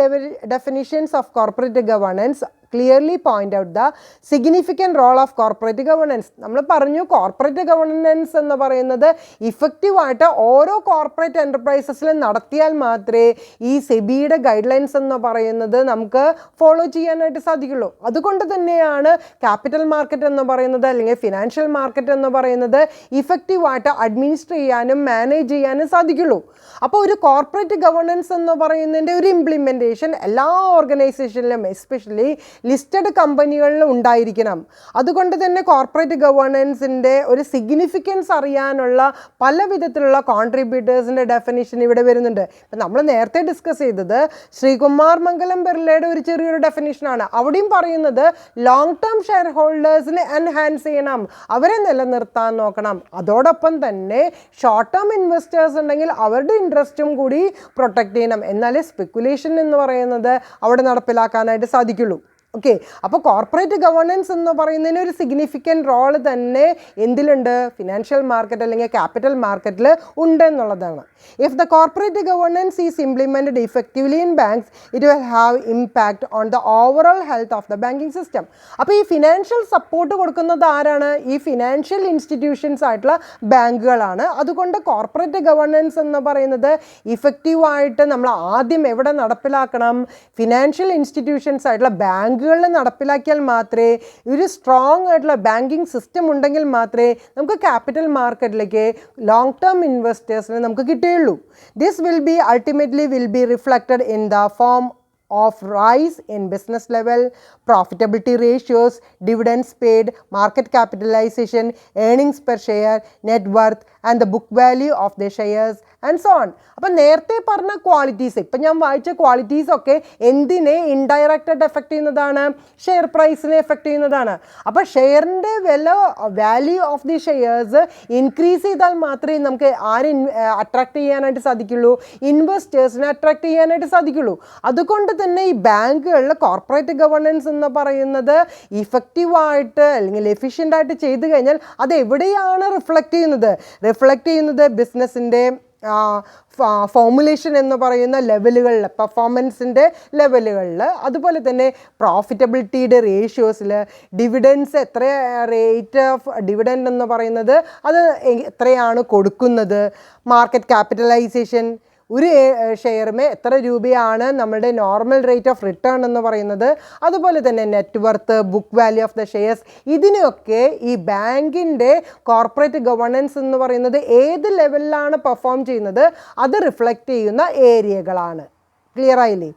definitions of corporate governance clearly point out the significant role of corporate governance. നമ്മൾ പറഞ്ഞു കോർപ്പറേറ്റ് ഗവേണൻസ് എന്ന് പറയുന്നത് ഇഫക്റ്റീവായിട്ട് ഓരോ കോർപ്പറേറ്റ് എൻ്റർപ്രൈസസിലും നടത്തിയാൽ മാത്രമേ ഈ സെബിയുടെ ഗൈഡ് ലൈൻസ് എന്ന് പറയുന്നത് നമുക്ക് ഫോളോ ചെയ്യാനായിട്ട് സാധിക്കുള്ളൂ. അതുകൊണ്ട് തന്നെയാണ് ക്യാപിറ്റൽ മാർക്കറ്റ് എന്ന് പറയുന്നത് അല്ലെങ്കിൽ ഫിനാൻഷ്യൽ മാർക്കറ്റ് എന്ന് പറയുന്നത് ഇഫക്റ്റീവായിട്ട് അഡ്മിനിസ്റ്റർ ചെയ്യാനും മാനേജ് ചെയ്യാനും സാധിക്കുള്ളൂ. അപ്പോൾ ഒരു കോർപ്പറേറ്റ് ഗവേണൻസ് എന്ന് പറയുന്നതിൻ്റെ ഒരു ഇംപ്ലിമെൻറ്റേഷൻ എല്ലാ ഓർഗനൈസേഷനിലും എസ്പെഷ്യലി ലിസ്റ്റഡ് കമ്പനികളിൽ ഉണ്ടായിരിക്കണം. അതുകൊണ്ട് തന്നെ കോർപ്പറേറ്റ് ഗവേണൻസിൻ്റെ ഒരു സിഗ്നിഫിക്കൻസ് അറിയാനുള്ള പല വിധത്തിലുള്ള കോൺട്രിബ്യൂട്ടേഴ്സിൻ്റെ ഡെഫിനിഷൻ ഇവിടെ വരുന്നുണ്ട്. ഇപ്പം നമ്മൾ നേരത്തെ ഡിസ്കസ് ചെയ്തത് ശ്രീകുമാർ മംഗലം ബിർളയുടെ ഒരു ചെറിയൊരു ഡെഫിനിഷനാണ്. അവിടെയും പറയുന്നത് ലോങ് ടേം ഷെയർ ഹോൾഡേഴ്സിനെ എൻഹാൻസ് ചെയ്യണം, അവരെ നിലനിർത്താൻ നോക്കണം. അതോടൊപ്പം തന്നെ ഷോർട്ട് ടേം ഇൻവെസ്റ്റേഴ്സ് ഉണ്ടെങ്കിൽ അവരുടെ ഇൻട്രസ്റ്റും കൂടി പ്രൊട്ടക്റ്റ് ചെയ്യണം. എന്നാലേ സ്പെക്കുലേഷൻ എന്ന് പറയുന്നത് അവിടെ നടപ്പിലാക്കാനായിട്ട് സാധിക്കുള്ളൂ. ഓക്കെ, അപ്പോൾ കോർപ്പറേറ്റ് ഗവേണൻസ് എന്ന് പറയുന്നതിന് ഒരു സിഗ്നിഫിക്കൻറ്റ് റോള് തന്നെ എന്തിലുണ്ട്? ഫിനാൻഷ്യൽ മാർക്കറ്റ് അല്ലെങ്കിൽ ക്യാപിറ്റൽ മാർക്കറ്റിൽ ഉണ്ട് എന്നുള്ളതാണ്. If the corporate governance is implemented effectively in banks it will have impact on the overall health of the banking system. അപ്പോൾ ഈ ഫിനാൻഷ്യൽ സപ്പോർട്ട് കൊടുക്കുന്നത് ആരാണ്? ഈ ഫിനാൻഷ്യൽ ഇൻസ്റ്റിറ്റ്യൂഷൻസ് ആയിട്ടുള്ള ബാങ്കുകളാണ്. അതുകൊണ്ട് കോർപ്പറേറ്റ് ഗവേണൻസ് എന്ന് പറയുന്നത് ഇഫക്റ്റീവായിട്ട് നമ്മൾ ആദ്യം എവിടെ നടപ്പിലാക്കണം? ഫിനാൻഷ്യൽ ഇൻസ്റ്റിറ്റ്യൂഷൻസ് ആയിട്ടുള്ള ബാങ്കുകളിൽ നടപ്പിലാക്കിയാൽ മാത്രമേ, ഒരു സ്ട്രോങ് ആയിട്ടുള്ള ബാങ്കിങ് സിസ്റ്റം ഉണ്ടെങ്കിൽ മാത്രമേ നമുക്ക് ക്യാപിറ്റൽ മാർക്കറ്റിലേക്ക് ലോങ് ടേം ഇൻവെസ്റ്റേഴ്സിനെ നമുക്ക് കിട്ടുകയുള്ളൂ. This ultimately will be reflected in the form of rise in business level, profitability ratios, dividends paid, market capitalization, earnings per share, net worth and the book value of the shares and so on. അപ്പം നേരത്തെ പറഞ്ഞ qualities, ഇപ്പം ഞാൻ വായിച്ച ക്വാളിറ്റീസൊക്കെ എന്തിനെ ഇൻഡയറക്റ്റായിട്ട് effect ചെയ്യുന്നതാണ്? ഷെയർ പ്രൈസിനെ എഫക്റ്റ് ചെയ്യുന്നതാണ്. അപ്പോൾ ഷെയറിൻ്റെ value of the shares increase ചെയ്താൽ മാത്രമേ നമുക്ക് അട്രാക്ട് ചെയ്യാനായിട്ട് സാധിക്കുള്ളൂ? ഇൻവെസ്റ്റേഴ്സിനെ അട്രാക്ട് ചെയ്യാനായിട്ട് സാധിക്കുള്ളൂ. അതുകൊണ്ട് തന്നെ ഈ ബാങ്കുകളിൽ കോർപ്പറേറ്റ് ഗവർണൻസ് എന്ന് പറയുന്നത് ഇഫക്റ്റീവായിട്ട് അല്ലെങ്കിൽ എഫിഷ്യൻ്റായിട്ട് ചെയ്തു കഴിഞ്ഞാൽ അത് എവിടെയാണ് റിഫ്ലക്റ്റ് ചെയ്യുന്നത്? ബിസിനസ്സിൻ്റെ ഫോമുലേഷൻ എന്ന് പറയുന്ന ലെവലുകളിൽ, പെർഫോമൻസിൻ്റെ ലെവലുകളിൽ, അതുപോലെ തന്നെ പ്രോഫിറ്റബിലിറ്റിയുടെ റേഷ്യോസിൽ, ഡിവിഡൻസ് എത്ര റേറ്റ് ഓഫ് ഡിവിഡൻഡ് എന്ന് പറയുന്നത് അത് എത്രയാണ് കൊടുക്കുന്നത്, മാർക്കറ്റ് ക്യാപിറ്റലൈസേഷൻ, ഒരു ഷെയറുമേ എത്ര രൂപയാണ് നമ്മുടെ നോർമൽ റേറ്റ് ഓഫ് റിട്ടേൺ എന്ന് പറയുന്നത്, അതുപോലെ തന്നെ net worth, book value of the shares, ഇതിനൊക്കെ ഈ ബാങ്കിൻ്റെ കോർപ്പറേറ്റ് ഗവർണൻസ് എന്ന് പറയുന്നത് ഏത് ലെവലിലാണ് പെർഫോം ചെയ്യുന്നത് അത് റിഫ്ലക്റ്റ് ചെയ്യുന്ന ഏരിയകളാണ്. ക്ലിയർ ആയില്ലേ?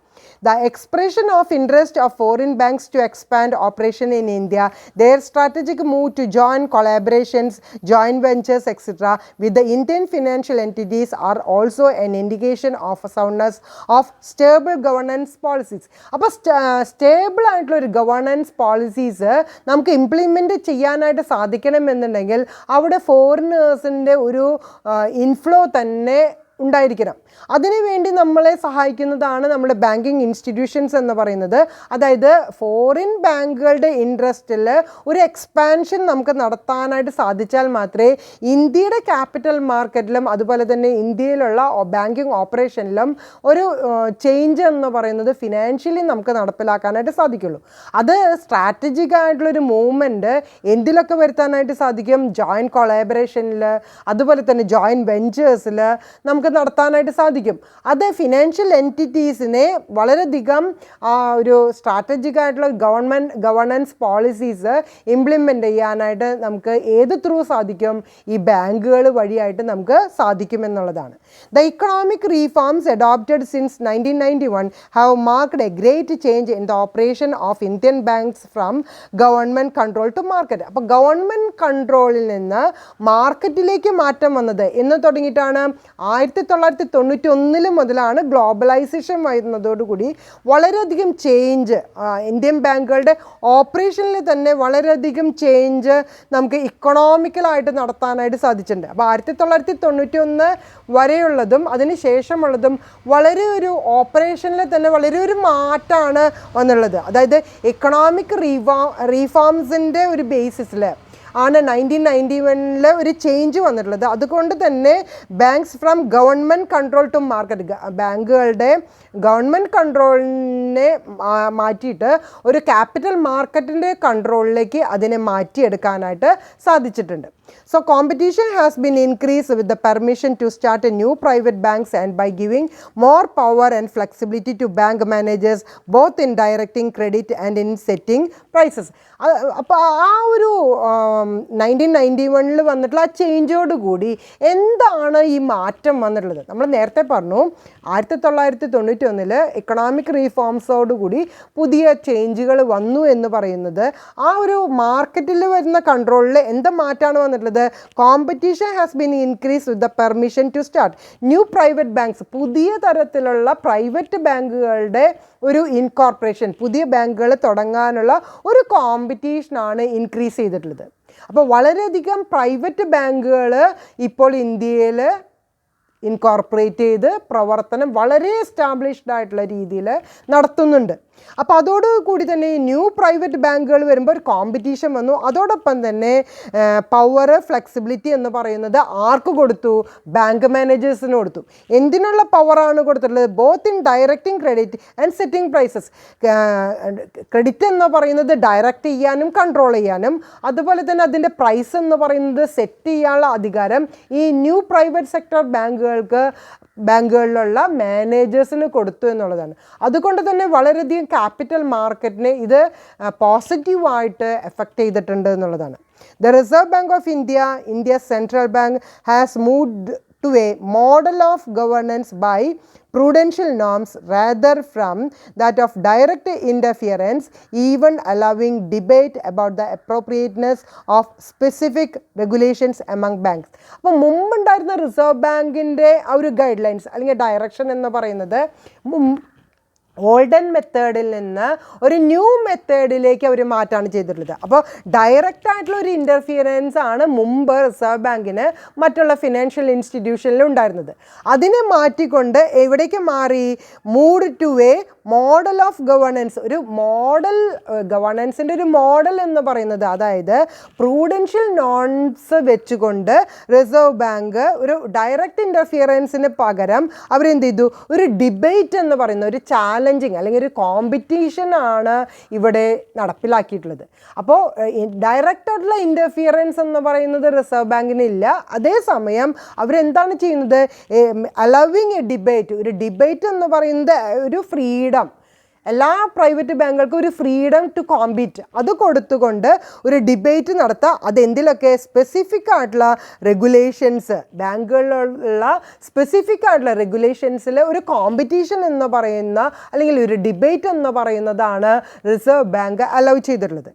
The expression of interest of foreign banks to expand operation in India, their strategic move to join collaborations, joint ventures, etc. with the Indian financial entities are also an indication of soundness of stable governance policies. അപ്പോൾ stable ആയിട്ടുള്ള ഒരു governance policies നമുക്ക് implement ചെയ്യാനായിട്ട് സാധിക്കണമെന്നുണ്ടെങ്കിൽ അവിടെ ഫോറിനേഴ്സിൻ്റെ ഒരു inflow തന്നെ ഉണ്ടായിരിക്കണം. അതിനുവേണ്ടി നമ്മളെ സഹായിക്കുന്നതാണ് നമ്മുടെ ബാങ്കിങ് ഇൻസ്റ്റിറ്റ്യൂഷൻസ് എന്ന് പറയുന്നത്. അതായത് ഫോറിൻ ബാങ്കുകളുടെ ഇൻട്രസ്റ്റിൽ ഒരു എക്സ്പാൻഷൻ നമുക്ക് നടത്താനായിട്ട് സാധിച്ചാൽ മാത്രമേ ഇന്ത്യയുടെ ക്യാപിറ്റൽ മാർക്കറ്റിലും അതുപോലെ തന്നെ ഇന്ത്യയിലുള്ള ബാങ്കിങ് ഓപ്പറേഷനിലും ഒരു ചേഞ്ച് എന്ന് പറയുന്നത് ഫിനാൻഷ്യലി നമുക്ക് നടപ്പിലാക്കാനായിട്ട് സാധിക്കുള്ളൂ. അത് സ്ട്രാറ്റജിക് ആയിട്ടുള്ളൊരു മൂവ്മെൻറ്റ് എന്തിലൊക്കെ വരുത്താനായിട്ട് സാധിക്കും? ജോയിൻറ്റ് കൊളാബറേഷനിൽ, അതുപോലെ തന്നെ ജോയിൻറ്റ് വെഞ്ചേഴ്സിൽ നമുക്ക് നടത്താനായിട്ട് സാധിക്കും. അത് ഫിനാൻഷ്യൽ എൻറ്റിറ്റീസിനെ വളരെയധികം ഒരു സ്ട്രാറ്റജിക് ആയിട്ടുള്ള ഗവർണൻസ് പോളിസീസ് ഇംപ്ലിമെൻ്റ് ചെയ്യാനായിട്ട് നമുക്ക് ഏത് ത്രൂ സാധിക്കും? ഈ ബാങ്കുകൾ വഴിയായിട്ട് നമുക്ക് സാധിക്കുമെന്നുള്ളതാണ്. The economic reforms adopted since 1991 have marked a great change in the operation of Indian banks from government control to market. അപ്പോൾ ഗവൺമെൻറ് കൺട്രോളിൽ നിന്ന് മാർക്കറ്റിലേക്ക് മാറ്റം വന്നത് എന്ന് തുടങ്ങിയിട്ടാണ് 1991 മുതലാണ് ഗ്ലോബലൈസേഷൻ വരുന്നതോടുകൂടി വളരെയധികം ചേഞ്ച് ഇന്ത്യൻ ബാങ്കുകളുടെ ഓപ്പറേഷനിൽ തന്നെ വളരെയധികം ചേഞ്ച് നമുക്ക് ഇക്കണോമിക്കലായിട്ട് നടത്താനായിട്ട് സാധിച്ചിട്ടുണ്ട്. അപ്പോൾ 1991 വരെയുള്ളതും അതിന് ശേഷമുള്ളതും വളരെ ഒരു ഓപ്പറേഷനിൽ തന്നെ വളരെ ഒരു മാറ്റമാണ് വന്നുള്ളത്. അതായത് ഇക്കണോമിക് റീഫോംസിൻ്റെ ഒരു ബേസിസിൽ ആണ് 1991 ഒരു ചേഞ്ച് വന്നിട്ടുള്ളത്. അതുകൊണ്ട് തന്നെ banks from government control to market, ബാങ്കുകളുടെ ഗവൺമെൻറ് കൺട്രോളിനെ മാറ്റിയിട്ട് ഒരു ക്യാപിറ്റൽ മാർക്കറ്റിൻ്റെ കൺട്രോളിലേക്ക് അതിനെ മാറ്റിയെടുക്കാനായിട്ട് സാധിച്ചിട്ടുണ്ട്. So competition has been increased with the permission to start a new private banks and by giving more power and flexibility to bank managers both in directing credit and in setting prices. അപ്പോൾ ആ ഒരു 1991 വന്നിട്ടുള്ള ആ ചേഞ്ചോട് കൂടി എന്താണ് ഈ മാറ്റം വന്നിട്ടുള്ളത്? നമ്മൾ നേരത്തെ പറഞ്ഞു 1991 എക്കണോമിക് റീഫോംസോടുകൂടി പുതിയ ചേഞ്ചുകൾ വന്നു എന്ന് പറയുന്നത് ആ ഒരു മാർക്കറ്റിൽ വരുന്ന കൺട്രോളിൽ എന്ത് മാറ്റമാണ് വന്നിട്ടുള്ളത്? Competition has been increase with the permission to start new private banks. പുതിയ തരത്തിലുള്ള പ്രൈവറ്റ് ബാങ്കുകളുടെ ഒരു ഇൻകോർപ്പറേഷൻ, പുതിയ ബാങ്കുകൾ തുടങ്ങാനുള്ള ഒരു കോമ്പറ്റീഷനാണ് ഇൻക്രീസ് ചെയ്തിട്ടുള്ളത്. അപ്പോൾ വളരെയധികം പ്രൈവറ്റ് ബാങ്കുകൾ ഇപ്പോൾ ഇന്ത്യയിൽ ഇൻകോർപ്പറേറ്റ് ചെയ്ത് പ്രവർത്തനം വളരെ എസ്റ്റാബ്ലിഷ്ഡ് ആയിട്ടുള്ള രീതിയിൽ നടത്തുന്നുണ്ട്. അപ്പോൾ അതോടുകൂടി തന്നെ ഈ ന്യൂ പ്രൈവറ്റ് ബാങ്കുകൾ വരുമ്പോൾ ഒരു കോമ്പറ്റീഷൻ വന്നു. അതോടൊപ്പം തന്നെ പവർ, ഫ്ലെക്സിബിലിറ്റി എന്ന് പറയുന്നത് ആർക്ക് കൊടുത്തു? ബാങ്ക് മാനേജേഴ്സിന് കൊടുത്തു. എന്തിനുള്ള പവറാണ് കൊടുത്തിട്ടുള്ളത്? Both in directing credit and setting prices. Credit എന്ന് പറയുന്നത് ഡയറക്റ്റ് ചെയ്യാനും കൺട്രോൾ ചെയ്യാനും, അതുപോലെ തന്നെ അതിൻ്റെ പ്രൈസ് എന്ന് പറയുന്നത് സെറ്റ് ചെയ്യാനുള്ള അധികാരം ഈ ന്യൂ പ്രൈവറ്റ് സെക്ടർ ബാങ്കുകളിലുള്ള മാനേജേഴ്സിന് കൊടുത്തു എന്നുള്ളതാണ്. അതുകൊണ്ട് തന്നെ വളരെയധികം ക്യാപിറ്റൽ മാർക്കറ്റിനെ ഇത് പോസിറ്റീവായിട്ട് എഫക്റ്റ് ചെയ്തിട്ടുണ്ട് എന്നുള്ളതാണ്. The Reserve Bank of India, India's central bank, has moved to a model of governance by prudential norms rather from that of direct interference, even allowing debate about the appropriateness of specific regulations among banks. അപ്പോൾ മുമ്പുണ്ടായിരുന്ന reserve ബാങ്കിൻ്റെ ആ ഒരു guide lines അല്ലെങ്കിൽ direction എന്ന് പറയുന്നത് olden മെത്തേഡിൽ നിന്ന് ഒരു ന്യൂ മെത്തേഡിലേക്ക് അവർ മാറ്റാണ് ചെയ്തിട്ടുള്ളത്. അപ്പോൾ ഡയറക്റ്റ് ആയിട്ടുള്ള ഒരു ഇൻ്റർഫിയറൻസ് ആണ് മുമ്പ് റിസർവ് ബാങ്കിന് മറ്റുള്ള ഫിനാൻഷ്യൽ ഇൻസ്റ്റിറ്റ്യൂഷനിൽ ഉണ്ടായിരുന്നത്. അതിനെ മാറ്റിക്കൊണ്ട് എവിടേക്ക് മാറി? Moved to a model of governance. ഒരു മോഡൽ ഗവേണൻസിൻ്റെ ഒരു മോഡൽ എന്ന് പറയുന്നത്, അതായത് പ്രൂഡൻഷ്യൽ നോൺസ് വെച്ചുകൊണ്ട് റിസർവ് ബാങ്ക് ഒരു ഡയറക്റ്റ് ഇൻ്റർഫിയറൻസിന് പകരം അവരെന്ത് ചെയ്തു? ഒരു ഡിബേറ്റ് എന്ന് പറയുന്ന ഒരു ചാലഞ്ചിങ് അല്ലെങ്കിൽ ഒരു കോമ്പറ്റീഷൻ ആണ് ഇവിടെ നടപ്പിലാക്കിയിട്ടുള്ളത്. അപ്പോൾ ഡയറക്റ്റ് ആയിട്ടുള്ള ഇൻ്റർഫിയറൻസ് എന്ന് പറയുന്നത് റിസർവ് ബാങ്കിന് ഇല്ല. അതേസമയം അവരെന്താണ് ചെയ്യുന്നത്? Allowing A debate. ഒരു ഡിബേറ്റ് എന്ന് പറയുന്നത് ഒരു ഫ്രീഡം, എല്ലാ പ്രൈവറ്റ് ബാങ്കുകൾക്കും ഒരു ഫ്രീഡം ടു കോമ്പീറ്റ് അത് കൊടുത്തുകൊണ്ട് ഒരു ഡിബേറ്റ് നടത്തുക. അതെന്തിലൊക്കെ? സ്പെസിഫിക് ആയിട്ടുള്ള റെഗുലേഷൻസ്, ബാങ്കുകളിലുള്ള സ്പെസിഫിക് ആയിട്ടുള്ള റെഗുലേഷൻസിൽ ഒരു കോമ്പറ്റീഷൻ എന്ന് പറയുന്ന അല്ലെങ്കിൽ ഒരു ഡിബേറ്റ് എന്ന് പറയുന്നതാണ് റിസർവ് ബാങ്ക് അലൗ ചെയ്തിട്ടുള്ളത്.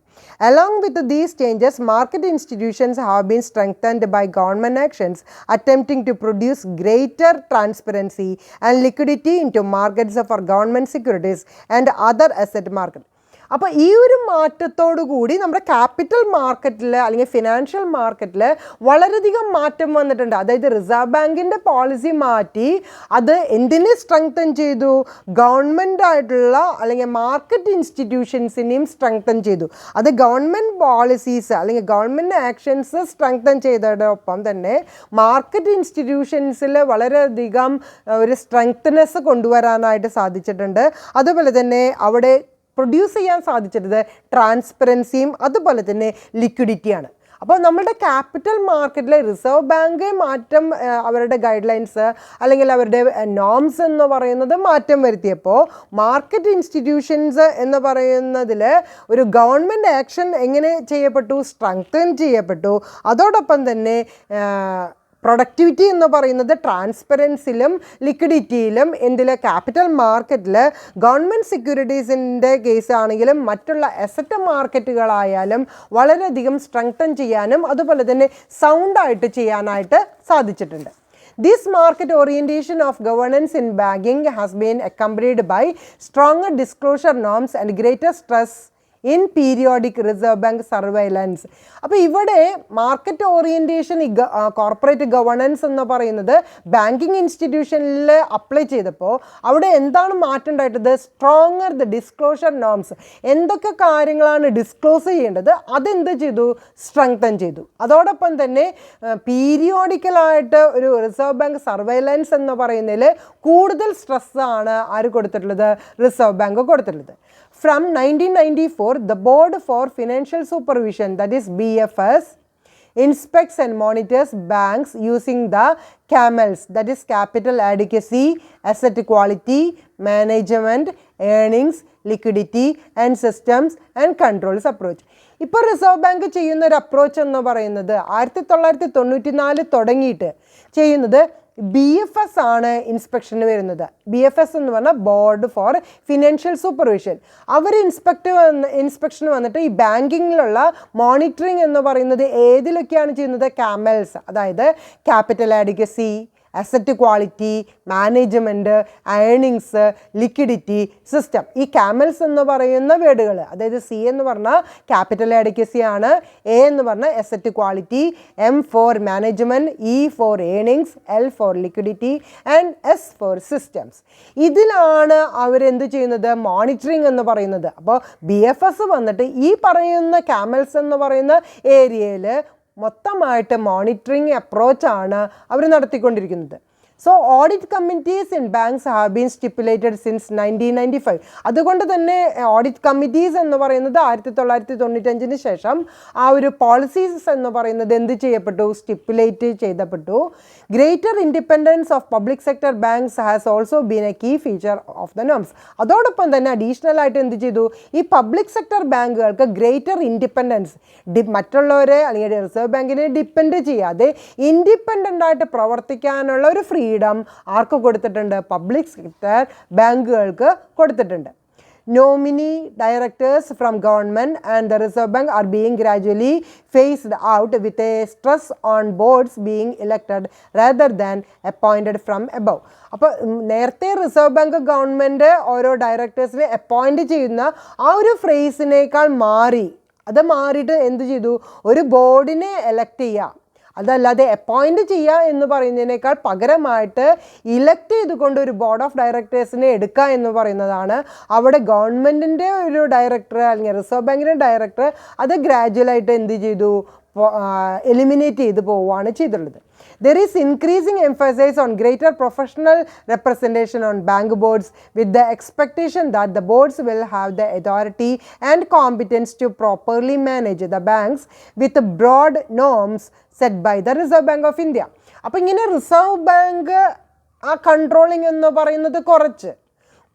Along with these changes, market institutions have been strengthened by government actions attempting to produce greater transparency and liquidity into markets for government securities and other asset markets. അപ്പോൾ ഈ ഒരു മാറ്റത്തോടു കൂടി നമ്മുടെ capital മാർക്കറ്റിൽ അല്ലെങ്കിൽ financial മാർക്കറ്റിൽ വളരെയധികം മാറ്റം വന്നിട്ടുണ്ട്. അതായത് റിസർവ് ബാങ്കിൻ്റെ പോളിസി മാറ്റി അത് എന്തിനെ സ്ട്രെങ്തൻ ചെയ്തു? ഗവൺമെൻറ് ആയിട്ടുള്ള അല്ലെങ്കിൽ മാർക്കറ്റ് ഇൻസ്റ്റിറ്റ്യൂഷൻസിനെയും സ്ട്രെങ്തൻ ചെയ്തു. അത് ഗവൺമെൻറ് പോളിസീസ് അല്ലെങ്കിൽ ഗവൺമെൻറ് ആക്ഷൻസ് സ്ട്രെങ്തൻ ചെയ്തതോടൊപ്പം തന്നെ മാർക്കറ്റ് ഇൻസ്റ്റിറ്റ്യൂഷൻസിൽ വളരെയധികം ഒരു സ്ട്രെങ്ത്നെസ് കൊണ്ടുവരാനായിട്ട് സാധിച്ചിട്ടുണ്ട്. അതുപോലെ തന്നെ അവിടെ പ്രൊഡ്യൂസ് ചെയ്യാൻ സാധിച്ചിട്ടത് ട്രാൻസ്പെറൻസിയും അതുപോലെ തന്നെ ലിക്വിഡിറ്റിയാണ്. അപ്പോൾ നമ്മുടെ ക്യാപിറ്റൽ മാർക്കറ്റിലെ റിസർവ് ബാങ്ക് മാറ്റം, അവരുടെ ഗൈഡ് ലൈൻസ് അല്ലെങ്കിൽ അവരുടെ നോംസ് എന്ന് പറയുന്നത് മാറ്റം വരുത്തിയപ്പോൾ മാർക്കറ്റ് ഇൻസ്റ്റിറ്റ്യൂഷൻസ് എന്ന് പറയുന്നതിൽ ഒരു ഗവൺമെൻറ് ആക്ഷൻ എങ്ങനെ ചെയ്യപ്പെട്ടു? സ്ട്രെങ്തൻ ചെയ്യപ്പെട്ടു. അതോടൊപ്പം തന്നെ പ്രൊഡക്ടിവിറ്റി എന്ന് പറയുന്നത് ട്രാൻസ്പെറൻസിലും ലിക്വിഡിറ്റിയിലും എന്തിൽ? ക്യാപിറ്റൽ മാർക്കറ്റിൽ ഗവൺമെൻറ് സെക്യൂരിറ്റീസിൻ്റെ കേസ് ആണെങ്കിലും മറ്റുള്ള അസറ്റ് മാർക്കറ്റുകളായാലും വളരെയധികം സ്ട്രെങ്തൻ ചെയ്യാനും അതുപോലെ തന്നെ സൗണ്ടായിട്ട് ചെയ്യാനായിട്ട് സാധിച്ചിട്ടുണ്ട്. This market orientation of governance in banking has been accompanied by stronger disclosure norms and greater stress in periodic reserve bank surveillance. അപ്പോൾ ഇവിടെ മാർക്കറ്റ് ഓറിയൻറ്റേഷൻ കോർപ്പറേറ്റ് ഗവേണൻസ് എന്ന് പറയുന്നത് ബാങ്കിങ് ഇൻസ്റ്റിറ്റ്യൂഷനിൽ അപ്ലൈ ചെയ്തപ്പോൾ അവിടെ എന്താണ് മാറ്റം ഉണ്ടായിട്ടത്? Stronger the disclosure norms. എന്തൊക്കെ കാര്യങ്ങളാണ് ഡിസ്ക്ലോസ് ചെയ്യേണ്ടത് അതെന്ത് ചെയ്തു? സ്ട്രെങ്തൻ ചെയ്തു. അതോടൊപ്പം തന്നെ പീരിയോഡിക്കലായിട്ട് ഒരു റിസർവ് ബാങ്ക് സർവൈലൻസ് എന്ന് പറയുന്നതിൽ കൂടുതൽ സ്ട്രെസ്സാണ് ആര് കൊടുത്തിട്ടുള്ളത്? റിസർവ് ബാങ്ക് കൊടുത്തിട്ടുള്ളത്. From 1994, the Board for Financial Supervision, that is BFS, inspects and monitors banks using the CAMELS, that is capital adequacy, asset quality, management, earnings, liquidity and systems and controls approach. ഇപ്പോൾ reserve bank ചെയ്യുന്ന ഒരു approach എന്ന് പറയുന്നത് 1994 തുടങ്ങിയിട്ട് ചെയ്യുന്നത് BFS ആണ് ഇൻസ്പെക്ഷന് വരുന്നത്. BFS എന്ന് പറഞ്ഞാൽ ബോർഡ് ഫോർ ഫിനാൻഷ്യൽ സൂപ്പർവിഷൻ. അവർ ഇൻസ്പെക്ഷന് വന്നിട്ട് ഈ ബാങ്കിങ്ങിലുള്ള മോണിറ്ററിങ് എന്ന് പറയുന്നത് ഏതിലൊക്കെയാണ് ചെയ്യുന്നത്? CAMELS, അതായത് capital adequacy, asset quality, management, earnings, liquidity, system. ഈ CAMELS എന്ന് പറയുന്ന വേർഡുകൾ, അതായത് C എന്ന് പറഞ്ഞാൽ ക്യാപിറ്റൽ ആഡിക്വസി ആണ്, A എന്ന് പറഞ്ഞാൽ asset quality, M for management, E for earnings, L for liquidity and S for systems. ഇതിലാണ് അവരെന്ത് ചെയ്യുന്നത്? മോണിറ്ററിങ് എന്ന് പറയുന്നത്. അപ്പോൾ BFS വന്നിട്ട് ഈ പറയുന്ന CAMELS എന്ന് പറയുന്ന ഏരിയയിൽ മൊത്തമായിട്ട് മോണിറ്ററിങ് അപ്രോച്ചാണ് അവർ നടത്തിക്കൊണ്ടിരിക്കുന്നത്. So audit committees in banks have been stipulated since 1995. അതുകൊണ്ട് തന്നെ ഓഡിറ്റ് കമ്മിറ്റീസ് എന്ന് പറയുന്നത് 1995 ശേഷം ആ ഒരു പോളിസീസ് എന്ന് പറയുന്നത് എന്ത് ചെയ്യപ്പെട്ടു? സ്റ്റിപ്പുലേറ്റ് ചെയ്യപ്പെട്ടു. Greater independence of public sector banks has also been a key feature of the norms. അതോടൊപ്പം തന്നെ അഡീഷണൽ ആയിട്ട് എന്ത് ചെയ്തു? ഈ പബ്ലിക് സെക്ടർ ബാങ്കുകൾക്ക് ഗ്രേറ്റർ ഇൻഡിപെൻഡൻസ്, മറ്റുള്ളവരെ അല്ലെങ്കിൽ റിസർവ് ബാങ്കിനെ ഡിപ്പെൻഡ് ചെയ്യാതെ ഇൻഡിപെൻഡൻ്റ് ആയിട്ട് പ്രവർത്തിക്കാനുള്ള ഒരു ഫ്രീഡം ഫ്രീഡം ആർക്ക് കൊടുത്തിട്ടുണ്ട്? പബ്ലിക് സെക്ടർ ബാങ്കുകൾക്ക് കൊടുത്തിട്ടുണ്ട്. Nominee directors from government and the Reserve Bank are being gradually phased out with a stress on boards being elected rather than appointed from above. അപ്പോൾ നേരത്തെ reserve bank government ഓരോ ഡയറക്ടേഴ്സിനെ appoint ചെയ്യുന്ന ആ ഒരു ഫ്രേസിനേക്കാൾ മാറി, അത് മാറിയിട്ട് എന്ത് ചെയ്തു? ഒരു ബോർഡിനെ എലക്ട് ചെയ്യുക, അതല്ലാതെ അപ്പോയിൻറ്റ് ചെയ്യുക എന്ന് പറയുന്നതിനേക്കാൾ പകരമായിട്ട് ഇലക്ട് ചെയ്തുകൊണ്ട് ഒരു ബോർഡ് ഓഫ് ഡയറക്ടേഴ്സിനെ എടുക്കുക എന്ന് പറയുന്നതാണ്. അവിടെ ഗവൺമെൻറ്റിൻ്റെ ഒരു ഡയറക്ടർ അല്ലെങ്കിൽ റിസർവ് ബാങ്കിൻ്റെ ഡയറക്ടർ അത് ഗ്രാജുവലായിട്ട് എന്ത് ചെയ്തു? എലിമിനേറ്റ് ചെയ്ത് പോവുകയാണ് ചെയ്തിട്ടുള്ളത്. There is increasing emphasis on greater professional representation on bank boards with the expectation that the boards will have the authority and competence to properly manage the banks with broad norms set by the Reserve Bank of India. അപ്പോൾ ഇങ്ങനെ reserve bank ആ controlling എന്ന് പറയുന്നത് കുറച്ച്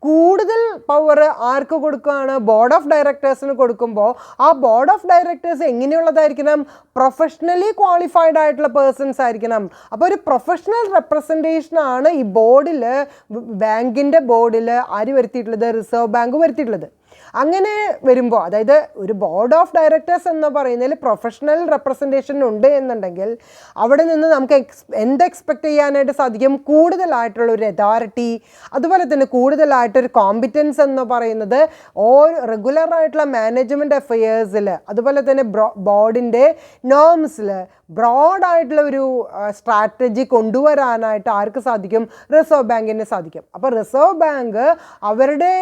കൂടുതൽ power ആർക്ക് കൊടുക്കുകയാണ്? Board of ഡയറക്ടേഴ്സിന് കൊടുക്കുമ്പോൾ ആ ബോർഡ് ഓഫ് ഡയറക്ടേഴ്സ് എങ്ങനെയുള്ളതായിരിക്കണം? പ്രൊഫഷണലി ക്വാളിഫൈഡ് ആയിട്ടുള്ള പേഴ്സൺസ് ആയിരിക്കണം. അപ്പോൾ ഒരു പ്രൊഫഷണൽ റെപ്രസെൻറ്റേഷനാണ് ഈ ബോർഡിൽ, ബാങ്കിൻ്റെ ബോർഡിൽ ആര് വരുത്തിയിട്ടുള്ളത്? Reserve bank വരുത്തിയിട്ടുള്ളത്. അങ്ങനെ വരുമ്പോൾ, അതായത് ഒരു ബോർഡ് ഓഫ് ഡയറക്ടേഴ്സ് എന്ന് പറയുന്നതിൽ പ്രൊഫഷണൽ റെപ്രസെൻറ്റേഷൻ ഉണ്ട് എന്നുണ്ടെങ്കിൽ അവിടെ നിന്ന് നമുക്ക് എന്ത് എക്സ്പെക്റ്റ് ചെയ്യാനായിട്ട് സാധിക്കും? കൂടുതലായിട്ടുള്ള ഒരു അതോറിറ്റി, അതുപോലെ തന്നെ കൂടുതലായിട്ടൊരു കോമ്പിറ്റൻസ് എന്ന് പറയുന്നത് റെഗുലറായിട്ടുള്ള മാനേജ്മെൻറ്റ് അഫയേഴ്സിൽ, അതുപോലെ തന്നെ ബോർഡിൻ്റെ നോംസിൽ ബ്രോഡായിട്ടുള്ള ഒരു സ്ട്രാറ്റജി കൊണ്ടുവരാനായിട്ട് ആർക്ക് സാധിക്കും? റിസർവ് ബാങ്കിന് സാധിക്കും. അപ്പോൾ റിസർവ് ബാങ്ക് അവരുടെ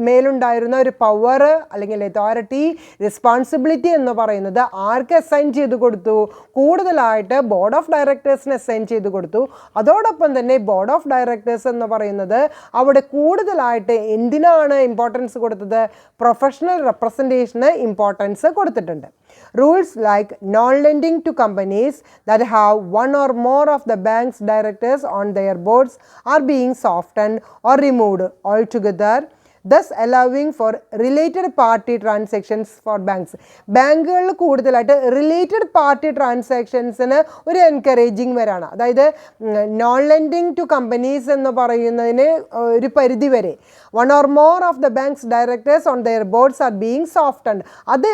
മേലുണ്ടായിരുന്ന ഒരു പവർ അല്ലെങ്കിൽ അതോറിറ്റി, റെസ്പോൺസിബിലിറ്റി എന്ന് പറയുന്നത് ആർക്ക് അസൈൻ ചെയ്ത് കൊടുത്തു? കൂടുതലായിട്ട് ബോർഡ് ഓഫ് ഡയറക്ടേഴ്സിന് അസൈൻ ചെയ്ത് കൊടുത്തു. അതോടൊപ്പം തന്നെ ബോർഡ് ഓഫ് ഡയറക്ടേഴ്സ് എന്ന് പറയുന്നത് അവിടെ കൂടുതലായിട്ട് എന്തിനാണ് ഇമ്പോർട്ടൻസ് കൊടുത്തത്? പ്രൊഫഷണൽ റെപ്രസെൻറ്റേഷന് ഇമ്പോർട്ടൻസ് കൊടുത്തിട്ടുണ്ട്. Rules like non-lending to companies that have one or more of the bank's directors on their boards are being softened or removed altogether, thus allowing for related party transactions for banks. ബാങ്കുകളിൽ കൂടുതലായിട്ട് related party ട്രാൻസാക്ഷൻസിന് ഒരു encouraging വരാണ്. അതായത് non lending to companies എന്ന് പറയുന്നതിന് ഒരു പരിധി വരെ one or more of the banks directors on their boards are being softened, അത്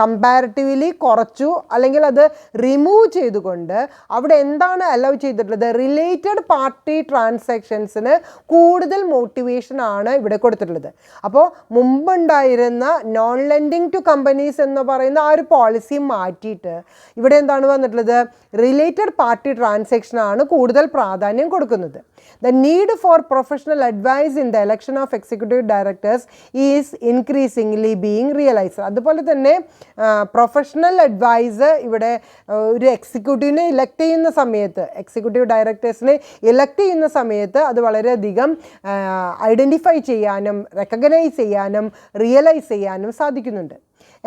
കമ്പാരിറ്റീവ്ലി കുറച്ചു അല്ലെങ്കിൽ അത് റിമൂവ് ചെയ്തുകൊണ്ട് അവിടെ എന്താണ് അലൗ ചെയ്തിട്ടുള്ളത്? റിലേറ്റഡ് പാർട്ടി ട്രാൻസാക്ഷൻസിന് കൂടുതൽ മോട്ടിവേഷൻ ആണ് ഇവിടെ കൊടുത്തിട്ടുള്ളത്. അപ്പോൾ മുമ്പുണ്ടായിരുന്ന നോൺ ലെൻഡിങ് ടു കമ്പനീസ് എന്ന് പറയുന്ന ആ ഒരു പോളിസി മാറ്റിയിട്ട് ഇവിടെ എന്താണ് വന്നിട്ടുള്ളത്? റിലേറ്റഡ് പാർട്ടി ട്രാൻസാക്ഷനാണ് കൂടുതൽ പ്രാധാന്യം കൊടുക്കുന്നത്. The need for professional advice in the election of executive directors is increasingly being realized. അതുപോലെ തന്നെ പ്രൊഫഷണൽ അഡ്വൈസ് ഇവിടെ ഒരു എക്സിക്യൂട്ടീവിനെ ഇലക്ട് ചെയ്യുന്ന സമയത്ത്, എക്സിക്യൂട്ടീവ് ഡയറക്ടേഴ്സിനെ ഇലക്ട് ചെയ്യുന്ന സമയത്ത് അത് വളരെയധികം ഐഡൻറ്റിഫൈ ചെയ്യാനും റെക്കഗ്നൈസ് ചെയ്യാനും റിയലൈസ് ചെയ്യാനും സാധിക്കുന്നുണ്ട്.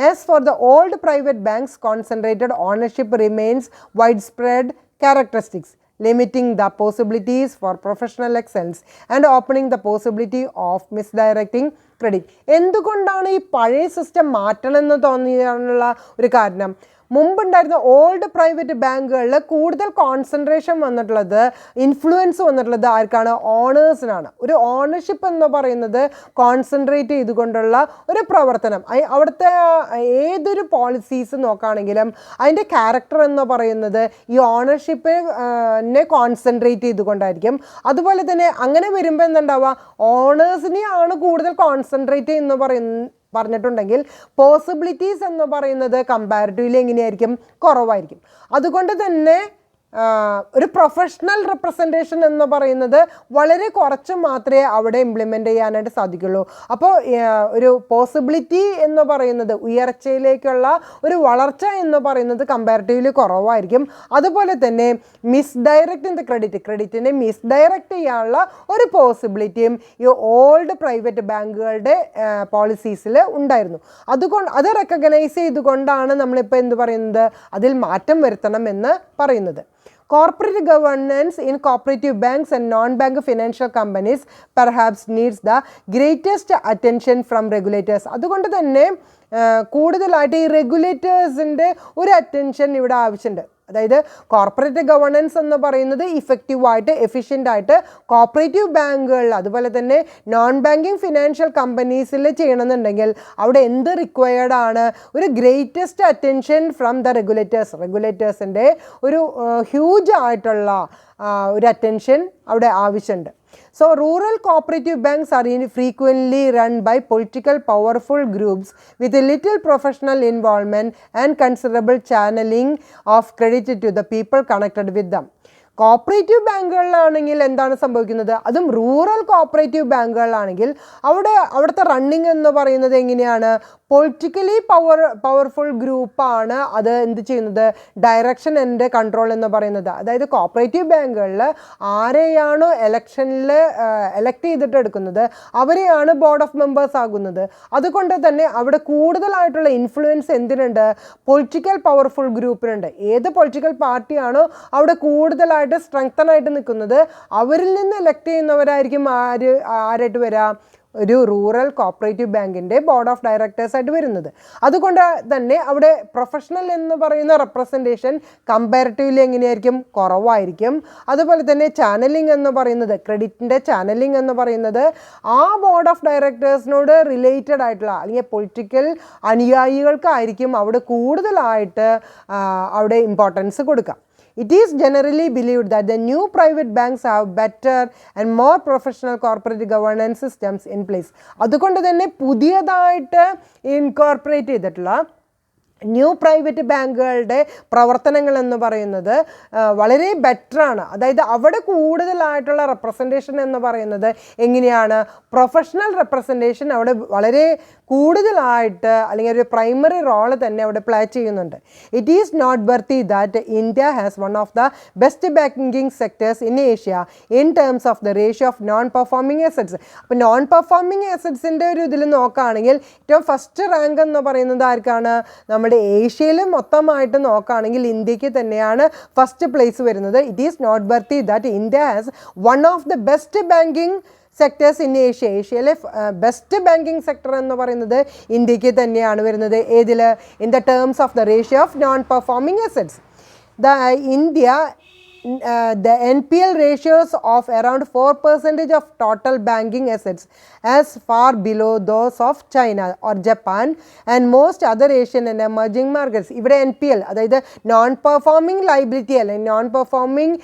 As for the old private banks, concentrated ownership remains widespread characteristics, limiting the possibilities for professional excellence and opening the possibility of misdirecting credit. എന്തുകൊണ്ടാണ് ഈ പഴയ സിസ്റ്റം മാറ്റണമെന്ന് തോന്നിയാനുള്ള ഒരു കാരണം? മുമ്പുണ്ടായിരുന്ന ഓൾഡ് പ്രൈവറ്റ് ബാങ്കുകളിൽ കൂടുതൽ കോൺസെൻട്രേഷൻ വന്നിട്ടുള്ളത്, ഇൻഫ്ലുവൻസ് വന്നിട്ടുള്ളത് ആർക്കാണ്? ഓണേഴ്സിനാണ്. ഒരു ഓണർഷിപ്പ് എന്ന് പറയുന്നത് കോൺസെൻട്രേറ്റ് ചെയ്തുകൊണ്ടുള്ള ഒരു പ്രവർത്തനം. അവിടുത്തെ ഏതൊരു പോളിസീസ് നോക്കുകയാണെങ്കിലും അതിൻ്റെ ക്യാരക്ടർ എന്ന് പറയുന്നത് ഈ ഓണർഷിപ്പിനെ കോൺസെൻട്രേറ്റ് ചെയ്തുകൊണ്ടായിരിക്കും. അതുപോലെ തന്നെ അങ്ങനെ വരുമ്പോൾ എന്തുണ്ടാവുക? ഓണേഴ്സിനെയാണ് കൂടുതൽ കോൺസെൻട്രേറ്റ് എന്ന് പറഞ്ഞിട്ടുണ്ടെങ്കിൽ പോസിബിലിറ്റീസ് എന്ന് പറയുന്നത് കമ്പാരിറ്റീവ്ലി എങ്ങനെയായിരിക്കും? കുറവായിരിക്കും. അതുകൊണ്ട് തന്നെ ഒരു പ്രൊഫഷണൽ റെപ്രസെൻറ്റേഷൻ എന്ന് പറയുന്നത് വളരെ കുറച്ച് മാത്രമേ അവിടെ ഇംപ്ലിമെൻ്റ് ചെയ്യാനായിട്ട് സാധിക്കുള്ളൂ. അപ്പോൾ ഒരു പോസിബിലിറ്റി എന്ന് പറയുന്നത്, ഉയർച്ചയിലേക്കുള്ള ഒരു വളർച്ച എന്ന് പറയുന്നത് കമ്പാരിറ്റീവ്ലി കുറവായിരിക്കും. അതുപോലെ തന്നെ മിസ്ഡയറക്റ്റ് ഇൻ ദ ക്രെഡിറ്റിനെ മിസ്ഡയറക്റ്റ് ചെയ്യാനുള്ള ഒരു പോസിബിലിറ്റിയും ഈ ഓൾഡ് പ്രൈവറ്റ് ബാങ്കുകളുടെ പോളിസീസിൽ ഉണ്ടായിരുന്നു. അത് റെക്കഗ്നൈസ് ചെയ്തുകൊണ്ടാണ് നമ്മളിപ്പോൾ എന്ത് പറയുന്നത്? അതിൽ മാറ്റം വരുത്തണം എന്ന് പറയുന്നത്. Corporate governance in cooperative banks and non-bank financial companies perhaps needs the greatest attention from regulators. അതുകൊണ്ട് തന്നെ കൂടുതലായിട്ട് ഈ റെഗുലേറ്റേഴ്സിൻ്റെ ഒരു അറ്റൻഷൻ ഇവിടെ ആവശ്യമുണ്ട്. അതായത് കോർപ്പറേറ്റ് ഗവേണൻസ് എന്ന് പറയുന്നത് ഇഫക്റ്റീവായിട്ട് എഫിഷ്യൻ്റായിട്ട് കോപ്പറേറ്റീവ് ബാങ്കുകളിൽ അതുപോലെ തന്നെ നോൺ ബാങ്കിങ് ഫിനാൻഷ്യൽ കമ്പനീസിൽ ചെയ്യണമെന്നുണ്ടെങ്കിൽ അവിടെ എന്ത് റിക്വയർഡ് ആണ്? ഒരു ഗ്രേറ്റസ്റ്റ് അറ്റൻഷൻ ഫ്രം ദ റെഗുലേറ്റേഴ്സിൻ്റെ ഒരു ഹ്യൂജ് ആയിട്ടുള്ള ഒരു അറ്റൻഷൻ അവിടെ ആവശ്യമുണ്ട്. So rural cooperative banks are frequently run by political powerful groups with a little professional involvement and considerable channeling of credit to the people connected with them. Cooperative ബാങ്കുകളിലാണെങ്കിൽ എന്താണ് സംഭവിക്കുന്നത്? അതും rural cooperative ബാങ്കുകളിലാണെങ്കിൽ അവിടുത്തെ running എന്ന് പറയുന്നത് എങ്ങനെയാണ്? Politically powerful ഗ്രൂപ്പാണ് അത് എന്ത് ചെയ്യുന്നത്? ഡയറക്ഷൻ ആൻഡ് കൺട്രോൾ എന്ന് പറയുന്നത്. അതായത് കോപ്പറേറ്റീവ് ബാങ്കുകളിൽ ആരെയാണോ ഇലക്ഷനിൽ എലക്ട് ചെയ്തിട്ട് എടുക്കുന്നത് അവരെയാണ് ബോർഡ് ഓഫ് മെമ്പേഴ്സ് ആകുന്നത്. അതുകൊണ്ട് തന്നെ അവിടെ കൂടുതലായിട്ടുള്ള ഇൻഫ്ലുവൻസ് എന്തിനുണ്ട്? പൊളിറ്റിക്കൽ പവർഫുൾ ഗ്രൂപ്പിനുണ്ട്. ഏത് പൊളിറ്റിക്കൽ പാർട്ടിയാണോ അവിടെ കൂടുതലായിട്ട് സ്ട്രെങ്തനായിട്ട് നിൽക്കുന്നത് അവരിൽ നിന്ന് എലക്ട് ചെയ്യുന്നവരായിരിക്കും ആരായിട്ട് വരാം? ഒരു റൂറൽ കോപ്പറേറ്റീവ് ബാങ്കിൻ്റെ ബോർഡ് ഓഫ് ഡയറക്ടേഴ്സായിട്ട് വരുന്നത്. അതുകൊണ്ട് തന്നെ അവിടെ പ്രൊഫഷണൽ എന്ന് പറയുന്ന റെപ്രസെൻറ്റേഷൻ കമ്പാരിറ്റീവ്ലി എങ്ങനെയായിരിക്കും? കുറവായിരിക്കും. അതുപോലെ തന്നെ ചാനലിംഗ് എന്ന് പറയുന്നത്, ക്രെഡിറ്റിൻ്റെ ചാനലിംഗ് എന്ന് പറയുന്നത് ആ ബോർഡ് ഓഫ് ഡയറക്ടേഴ്സിനോട് റിലേറ്റഡ് ആയിട്ടുള്ള അല്ലെങ്കിൽ പൊളിറ്റിക്കൽ അനുയായികൾക്കായിരിക്കും അവിടെ കൂടുതലായിട്ട് അവിടെ ഇമ്പോർട്ടൻസ് കൊടുക്കുക. It is generally believed that the new private banks have better and more professional corporate governance systems in place. അതുകൊണ്ട് തന്നെ പുതിയതായിട്ട് ഇൻകോർപ്പറേറ്റ് ചെയ്തിട്ടുള്ള ന്യൂ പ്രൈവറ്റ് ബാങ്കുകളുടെ പ്രവർത്തനങ്ങൾ എന്ന് പറയുന്നത് വളരെ ബെറ്ററാണ്. അതായത് അവിടെ കൂടുതലായിട്ടുള്ള റെപ്രസെൻറ്റേഷൻ എന്ന് പറയുന്നത് എങ്ങനെയാണ്? പ്രൊഫഷണൽ റെപ്രസെൻറ്റേഷൻ അവിടെ വളരെ കൂടുതലായിട്ട് അല്ലെങ്കിൽ ഒരു പ്രൈമറി റോള് തന്നെ അവിടെ പ്ലേ ചെയ്യുന്നുണ്ട്. It is noteworthy that India has one of the best banking sectors in Asia in terms of the ratio of non performing assets. അപ്പോൾ നോൺ പെർഫോമിംഗ് അസറ്റ്സിൻ്റെ ഒരു ഇതിൽ നോക്കുകയാണെങ്കിൽ ഏറ്റവും ഫസ്റ്റ് റാങ്ക് എന്ന് പറയുന്നത് ആർക്കാണ്? നമ്മുടെ ഏഷ്യയിൽ മൊത്തമായിട്ട് നോക്കുകയാണെങ്കിൽ ഇന്ത്യക്ക് തന്നെയാണ് ഫസ്റ്റ് പ്ലേസ് വരുന്നത്. It is noteworthy that India has one of the best banking sectors in Asia. ഏഷ്യയിലെ ബെസ്റ്റ് ബാങ്കിങ് സെക്ടർ എന്ന് പറയുന്നത് ഇന്ത്യക്ക് തന്നെയാണ് വരുന്നത്. ഏതിൽ? In the terms of the ratio of non performing assets. The NPL ratios of around 4% of total banking assets as far below those of China or Japan and most other Asian and emerging markets. ഇവിടെ NPL അതായത് non performing liability അല്ലെങ്കിൽ non performing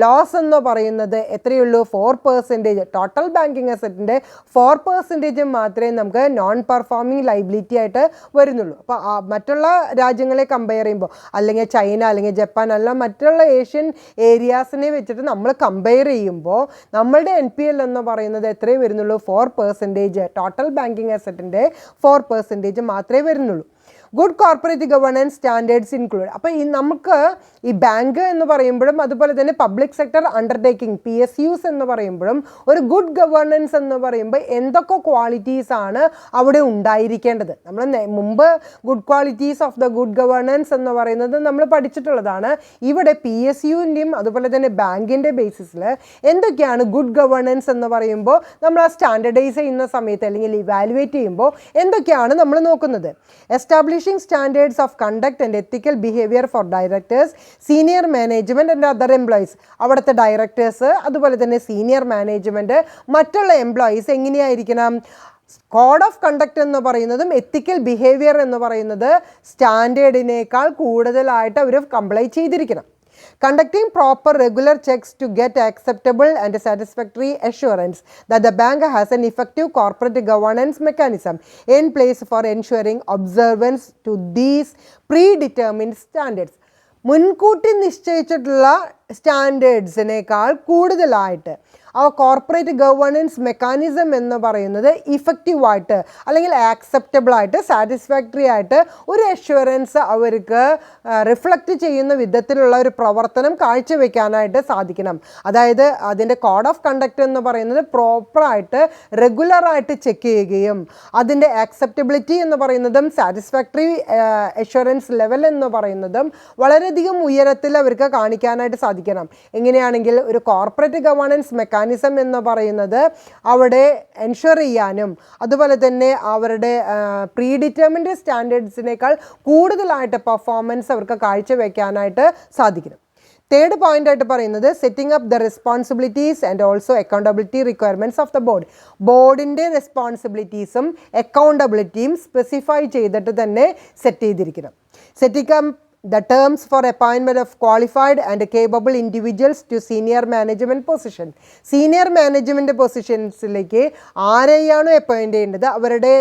loss എന്ന് പറയുന്നത് എത്രയുള്ളൂ? 4%. Total banking അസറ്റിൻ്റെ 4% മാത്രമേ നമുക്ക് non performing liability ആയിട്ട് വരുന്നുള്ളൂ. അപ്പോൾ മറ്റുള്ള രാജ്യങ്ങളെ കമ്പയർ ചെയ്യുമ്പോൾ അല്ലെങ്കിൽ ചൈന അല്ലെങ്കിൽ ജപ്പാൻ അല്ല മറ്റുള്ള ഏഷ്യൻ ഏരിയാസിനെ വെച്ചിട്ട് നമ്മൾ കമ്പയർ ചെയ്യുമ്പോൾ നമ്മളുടെ NPL എന്ന് പറയുന്നത് എത്രയേ വരുന്നുള്ളൂ? 4%. ടോട്ടൽ ബാങ്കിങ് അസറ്റിൻ്റെ 4% മാത്രമേ വരുന്നുള്ളൂ. Good corporate governance standards include. അപ്പോൾ നമുക്ക് ഈ ബാങ്ക് എന്ന് പറയുമ്പോഴും അതുപോലെ തന്നെ പബ്ലിക് സെക്ടർ അണ്ടർടേക്കിംഗ് PSUs എന്ന് പറയുമ്പോഴും ഒരു ഗുഡ് ഗവേണൻസ് എന്ന് പറയുമ്പോൾ എന്തൊക്കെ ക്വാളിറ്റീസാണ് അവിടെ ഉണ്ടായിരിക്കേണ്ടത്? നമ്മൾ മുമ്പ് good qualities of the good governance എന്ന് പറയുന്നത് നമ്മൾ പഠിച്ചിട്ടുള്ളതാണ്. ഇവിടെ PSUവിൻ്റെയും അതുപോലെ തന്നെ ബാങ്കിൻ്റെ ബേസിസിൽ എന്തൊക്കെയാണ് ഗുഡ് ഗവേണൻസ് എന്ന് പറയുമ്പോൾ നമ്മൾ ആ സ്റ്റാൻഡർഡൈസ് ചെയ്യുന്ന സമയത്ത് അല്ലെങ്കിൽ ഇവാലുവേറ്റ് ചെയ്യുമ്പോൾ എന്തൊക്കെയാണ് നമ്മൾ നോക്കുന്നത്? Establishing standards of conduct and ethical behavior for directors, senior management and other employees. അവിടുത്തെ ഡയറക്ടേഴ്സ് അതുപോലെ തന്നെ സീനിയർ മാനേജ്മെൻറ്റ് മറ്റുള്ള എംപ്ലോയീസ് എങ്ങനെയായിരിക്കണം? കോഡ് ഓഫ് കണ്ടക്ട് എന്ന് പറയുന്നതും എത്തിക്കൽ ബിഹേവിയർ എന്ന് പറയുന്നത് സ്റ്റാൻഡേർഡിനേക്കാൾ കൂടുതലായിട്ട് അവർ കംപ്ലൈ ചെയ്തിരിക്കണം. Conducting proper regular checks to get acceptable and satisfactory assurance that the bank has an effective corporate governance mechanism in place for ensuring observance to these predetermined standards. മുൻകൂട്ടി നിശ്ചയിച്ചിട്ടുള്ള സ്റ്റാൻഡേർഡ്സിനേക്കാൾ കൂടുതലായിട്ട് ആ കോർപ്പറേറ്റ് ഗവേണൻസ് മെക്കാനിസം എന്ന് പറയുന്നത് ഇഫക്റ്റീവായിട്ട് അല്ലെങ്കിൽ ആക്സെപ്റ്റബിളായിട്ട് satisfactory ആയിട്ട് ഒരു assurance അവർക്ക് റിഫ്ലക്റ്റ് ചെയ്യുന്ന വിധത്തിലുള്ള ഒരു പ്രവർത്തനം കാഴ്ചവെക്കാനായിട്ട് സാധിക്കണം. അതായത് അതിൻ്റെ കോഡ് ഓഫ് കണ്ടക്റ്റ് എന്ന് പറയുന്നത് പ്രോപ്പറായിട്ട് റെഗുലറായിട്ട് ചെക്ക് ചെയ്യുകയും അതിൻ്റെ ആക്സെപ്റ്റബിലിറ്റി എന്ന് പറയുന്നതും സാറ്റിസ്ഫാക്ടറി അഷ്വറൻസ് ലെവൽ എന്ന് പറയുന്നതും വളരെയധികം ഉയരത്തിൽ അവർക്ക് കാണിക്കാനായിട്ട് സാധിക്കണം. എങ്ങനെയാണെങ്കിൽ ഒരു കോർപ്പറേറ്റ് ഗവേണൻസ് മെക്കാനിസം മെക്കാനിസം എന്ന് പറയുന്നത് അവിടെ എൻഷുർ ചെയ്യാനും അതുപോലെ തന്നെ അവരുടെ പ്രീ ഡിറ്റർമിൻഡ് സ്റ്റാൻഡേർഡ്സിനേക്കാൾ കൂടുതലായിട്ട് പെർഫോമൻസ് അവർക്ക് കാഴ്ചവെക്കാനായിട്ട് സാധിക്കണം. തേർഡ് പോയിന്റ് ആയിട്ട് പറയുന്നത് setting up the responsibilities and also accountability requirements of the board. ബോർഡിൻ്റെ റെസ്പോൺസിബിലിറ്റീസും അക്കൗണ്ടബിലിറ്റിയും സ്പെസിഫൈ ചെയ്തിട്ട് തന്നെ സെറ്റ് ചെയ്തിരിക്കണം. Setting up the terms for appointment of qualified and capable individuals to senior management position. Senior management പൊസിഷൻസിലേക്ക് ആരെയാണോ appoint ചെയ്യേണ്ടത് അവരുടെ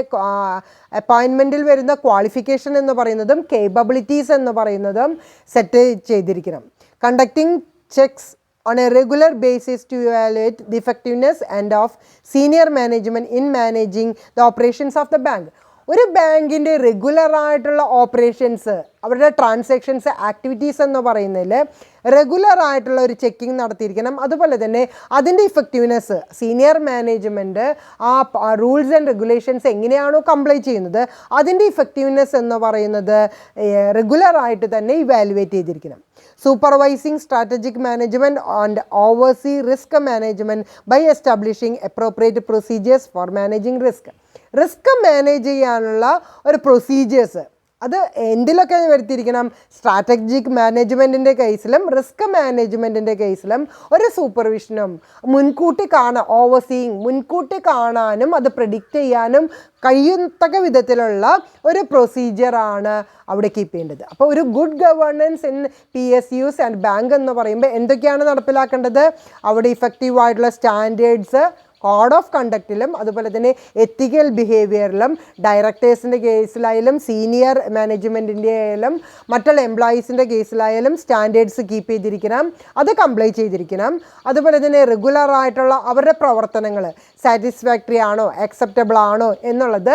അപ്പോയിൻമെൻറ്റിൽ വരുന്ന qualification എന്ന് പറയുന്നതും കേപ്പബിലിറ്റീസ് എന്ന് പറയുന്നതും സെറ്റ് ചെയ്തിരിക്കണം. Conducting checks on a regular basis to evaluate the effectiveness and of senior management in managing the operations of the bank. ഒരു ബാങ്കിൻ്റെ റെഗുലറായിട്ടുള്ള ഓപ്പറേഷൻസ് അവരുടെ ട്രാൻസാക്ഷൻസ് ആക്ടിവിറ്റീസ് എന്ന് പറയുന്നതിൽ റെഗുലറായിട്ടുള്ള ഒരു ചെക്കിങ് നടത്തിയിരിക്കണം. അതുപോലെ തന്നെ അതിൻ്റെ ഇഫക്റ്റീവ്നെസ് സീനിയർ മാനേജ്മെൻറ്റ് ആ റൂൾസ് ആൻഡ് റെഗുലേഷൻസ് എങ്ങനെയാണോ കംപ്ലൈ ചെയ്യുന്നത് അതിൻ്റെ ഇഫക്റ്റീവ്നെസ് എന്ന് പറയുന്നത് റെഗുലറായിട്ട് തന്നെ ഇവാലുവേറ്റ് ചെയ്തിരിക്കണം. Supervising strategic management and oversee risk management by establishing appropriate procedures for managing risk. Risk manage ചെയ്യാനുള്ള ഒരു പ്രൊസീജിയേഴ്സ് അത് എന്തിലൊക്കെ വരുത്തിയിരിക്കണം? സ്ട്രാറ്റജിക് മാനേജ്മെൻറ്റിൻ്റെ കേസിലും റിസ്ക് മാനേജ്മെൻറ്റിൻ്റെ കേസിലും ഒരു സൂപ്പർവിഷനും മുൻകൂട്ടി ഓവർസീയിങ് മുൻകൂട്ടി കാണാനും അത് പ്രെഡിക്റ്റ് ചെയ്യാനും കഴിയത്തക്ക വിധത്തിലുള്ള ഒരു പ്രൊസീജിയറാണ് അവിടെ കീപ്പ് ചെയ്യേണ്ടത്. അപ്പോൾ ഒരു good governance in PSUs and bank എന്ന് പറയുമ്പോൾ എന്തൊക്കെയാണ് നടപ്പിലാക്കേണ്ടത്? അവിടെ ഇഫക്റ്റീവായിട്ടുള്ള സ്റ്റാൻഡേർഡ്സ് കോഡ് ഓഫ് കണ്ടക്റ്റിലും അതുപോലെ തന്നെ എത്തിക്കൽ ബിഹേവിയറിലും ഡയറക്ടേഴ്സിൻ്റെ കേസിലായാലും സീനിയർ മാനേജ്മെൻറ്റിൻ്റെ ആയാലും മറ്റുള്ള എംപ്ലോയീസിൻ്റെ കേസിലായാലും സ്റ്റാൻഡേർഡ്സ് കീപ്പ് ചെയ്തിരിക്കണം, അത് കംപ്ലൈ ചെയ്തിരിക്കണം. അതുപോലെ തന്നെ റെഗുലറായിട്ടുള്ള അവരുടെ പ്രവർത്തനങ്ങൾ സാറ്റിസ്ഫാക്ടറി ആണോ അക്സെപ്റ്റബിൾ ആണോ എന്നുള്ളത്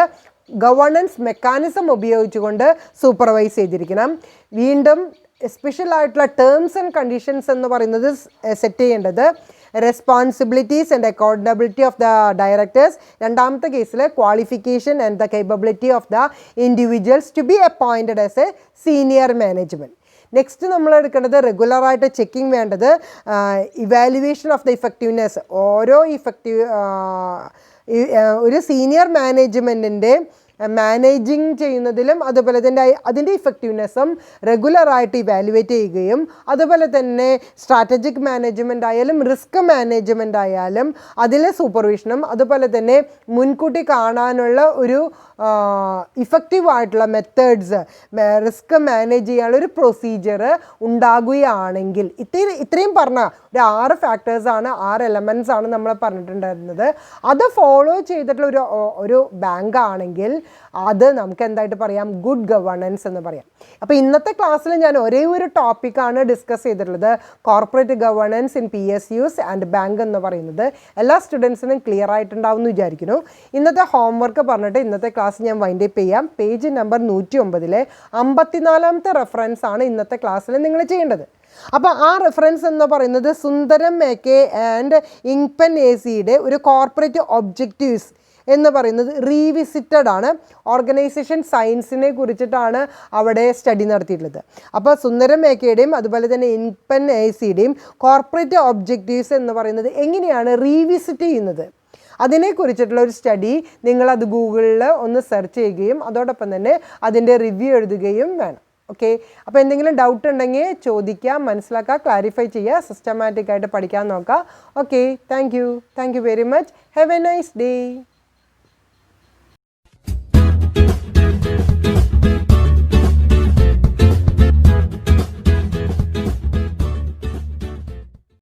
ഗവേണൻസ് മെക്കാനിസം ഉപയോഗിച്ചുകൊണ്ട് സൂപ്പർവൈസ് ചെയ്തിരിക്കണം. വീണ്ടും സ്പെഷ്യലായിട്ടുള്ള ടേംസ് ആൻഡ് കണ്ടീഷൻസ് എന്ന് പറയുന്നത് സെറ്റ് ചെയ്യേണ്ടത് responsibilities and accountability of the directors. രണ്ടാമത്തെ കേസിൽ qualification and the capability of the individuals to be appointed as a senior management. Next നമ്മൾ എടുക്കേണ്ടത് റെഗുലറായിട്ട് ചെക്കിങ് വേണ്ടത് ഇവാലുവേഷൻ ഓഫ് ദ ഇഫക്റ്റീവ്നെസ്. ഓരോ ഒരു സീനിയർ മാനേജ്മെൻറ്റിൻ്റെ മാനേജിങ് ചെയ്യുന്നതിലും അതുപോലെ തന്നെ അതിൻ്റെ ഇഫക്റ്റീവ്നെസ്സും റെഗുലറായിട്ട് ഇവാലുവേറ്റ് ചെയ്യുകയും അതുപോലെ തന്നെ സ്ട്രാറ്റജിക് മാനേജ്മെൻ്റ് ആയാലും റിസ്ക് മാനേജ്മെൻ്റ് ആയാലും അതിലെ സൂപ്പർവിഷനും അതുപോലെ തന്നെ മുൻകൂട്ടി കാണാനുള്ള ഒരു ഇഫക്റ്റീവായിട്ടുള്ള മെത്തേഡ്സ് റിസ്ക് മാനേജ് ചെയ്യാനുള്ള ഒരു പ്രൊസീജിയർ ഉണ്ടാകുകയാണെങ്കിൽ ഇത്രയും പറഞ്ഞ ഒരു 6 ഫാക്ടേഴ്സാണ് 6 എലമെൻറ്റ്സ് ആണ് നമ്മൾ പറഞ്ഞിട്ടുണ്ടായിരുന്നത്. അത് ഫോളോ ചെയ്തിട്ടുള്ള ഒരു ബാങ്ക് ആണെങ്കിൽ അത് നമുക്ക് എന്തായിട്ട് പറയാം? ഗുഡ് ഗവേണൻസ് എന്ന് പറയാം. അപ്പോൾ ഇന്നത്തെ ക്ലാസ്സിൽ ഞാൻ ഒരേ ഒരു ടോപ്പിക്കാണ് ഡിസ്കസ് ചെയ്തിട്ടുള്ളത്, corporate governance in PSUs and bank എന്ന് പറയുന്നത്. എല്ലാ സ്റ്റുഡൻസിനും ക്ലിയർ ആയിട്ടുണ്ടാവും എന്ന് വിചാരിക്കുന്നു. ഇന്നത്തെ ഹോംവർക്ക് പറഞ്ഞിട്ട് ഇന്നത്തെ ക്ലാസ് ഞാൻ വൈൻഡ് അപ്പ് ചെയ്യാം. പേജ് നമ്പർ 109 54ാമത്തെ റെഫറൻസ് ആണ് ഇന്നത്തെ ക്ലാസ്സിൽ നിങ്ങൾ ചെയ്യേണ്ടത്. അപ്പോൾ ആ റെഫറൻസ് എന്ന് പറയുന്നത് സുന്ദരം മേക്കെ ആൻഡ് ഇങ്പെൻ AC ഒരു കോർപ്പറേറ്റ് ഒബ്ജക്റ്റീവ്സ് എന്ന് പറയുന്നത് റീവിസിറ്റഡ് ആണ്. ഓർഗനൈസേഷൻ സയൻസിനെ കുറിച്ചിട്ടാണ് അവിടെ സ്റ്റഡി നടത്തിയിട്ടുള്ളത്. അപ്പോൾ സുന്ദരം മേക്കയുടെയും അതുപോലെ തന്നെ ഇൻപെൻ AC കോർപ്പറേറ്റ് ഒബ്ജക്റ്റീവ്സ് എന്ന് പറയുന്നത് എങ്ങനെയാണ് റീവിസിറ്റ് ചെയ്യുന്നത് അതിനെക്കുറിച്ചിട്ടുള്ള ഒരു സ്റ്റഡി നിങ്ങളത് ഗൂഗിളിൽ ഒന്ന് സെർച്ച് ചെയ്യുകയും അതോടൊപ്പം തന്നെ അതിൻ്റെ റിവ്യൂ എഴുതുകയും വേണം. ഓക്കെ, അപ്പോൾ എന്തെങ്കിലും ഡൗട്ട് ഉണ്ടെങ്കിൽ ചോദിക്കുക, മനസ്സിലാക്കുക, ക്ലാരിഫൈ ചെയ്യുക, സിസ്റ്റമാറ്റിക് ആയിട്ട് പഠിക്കാൻ നോക്കുക. Okay, thank you very much. Have A nice day.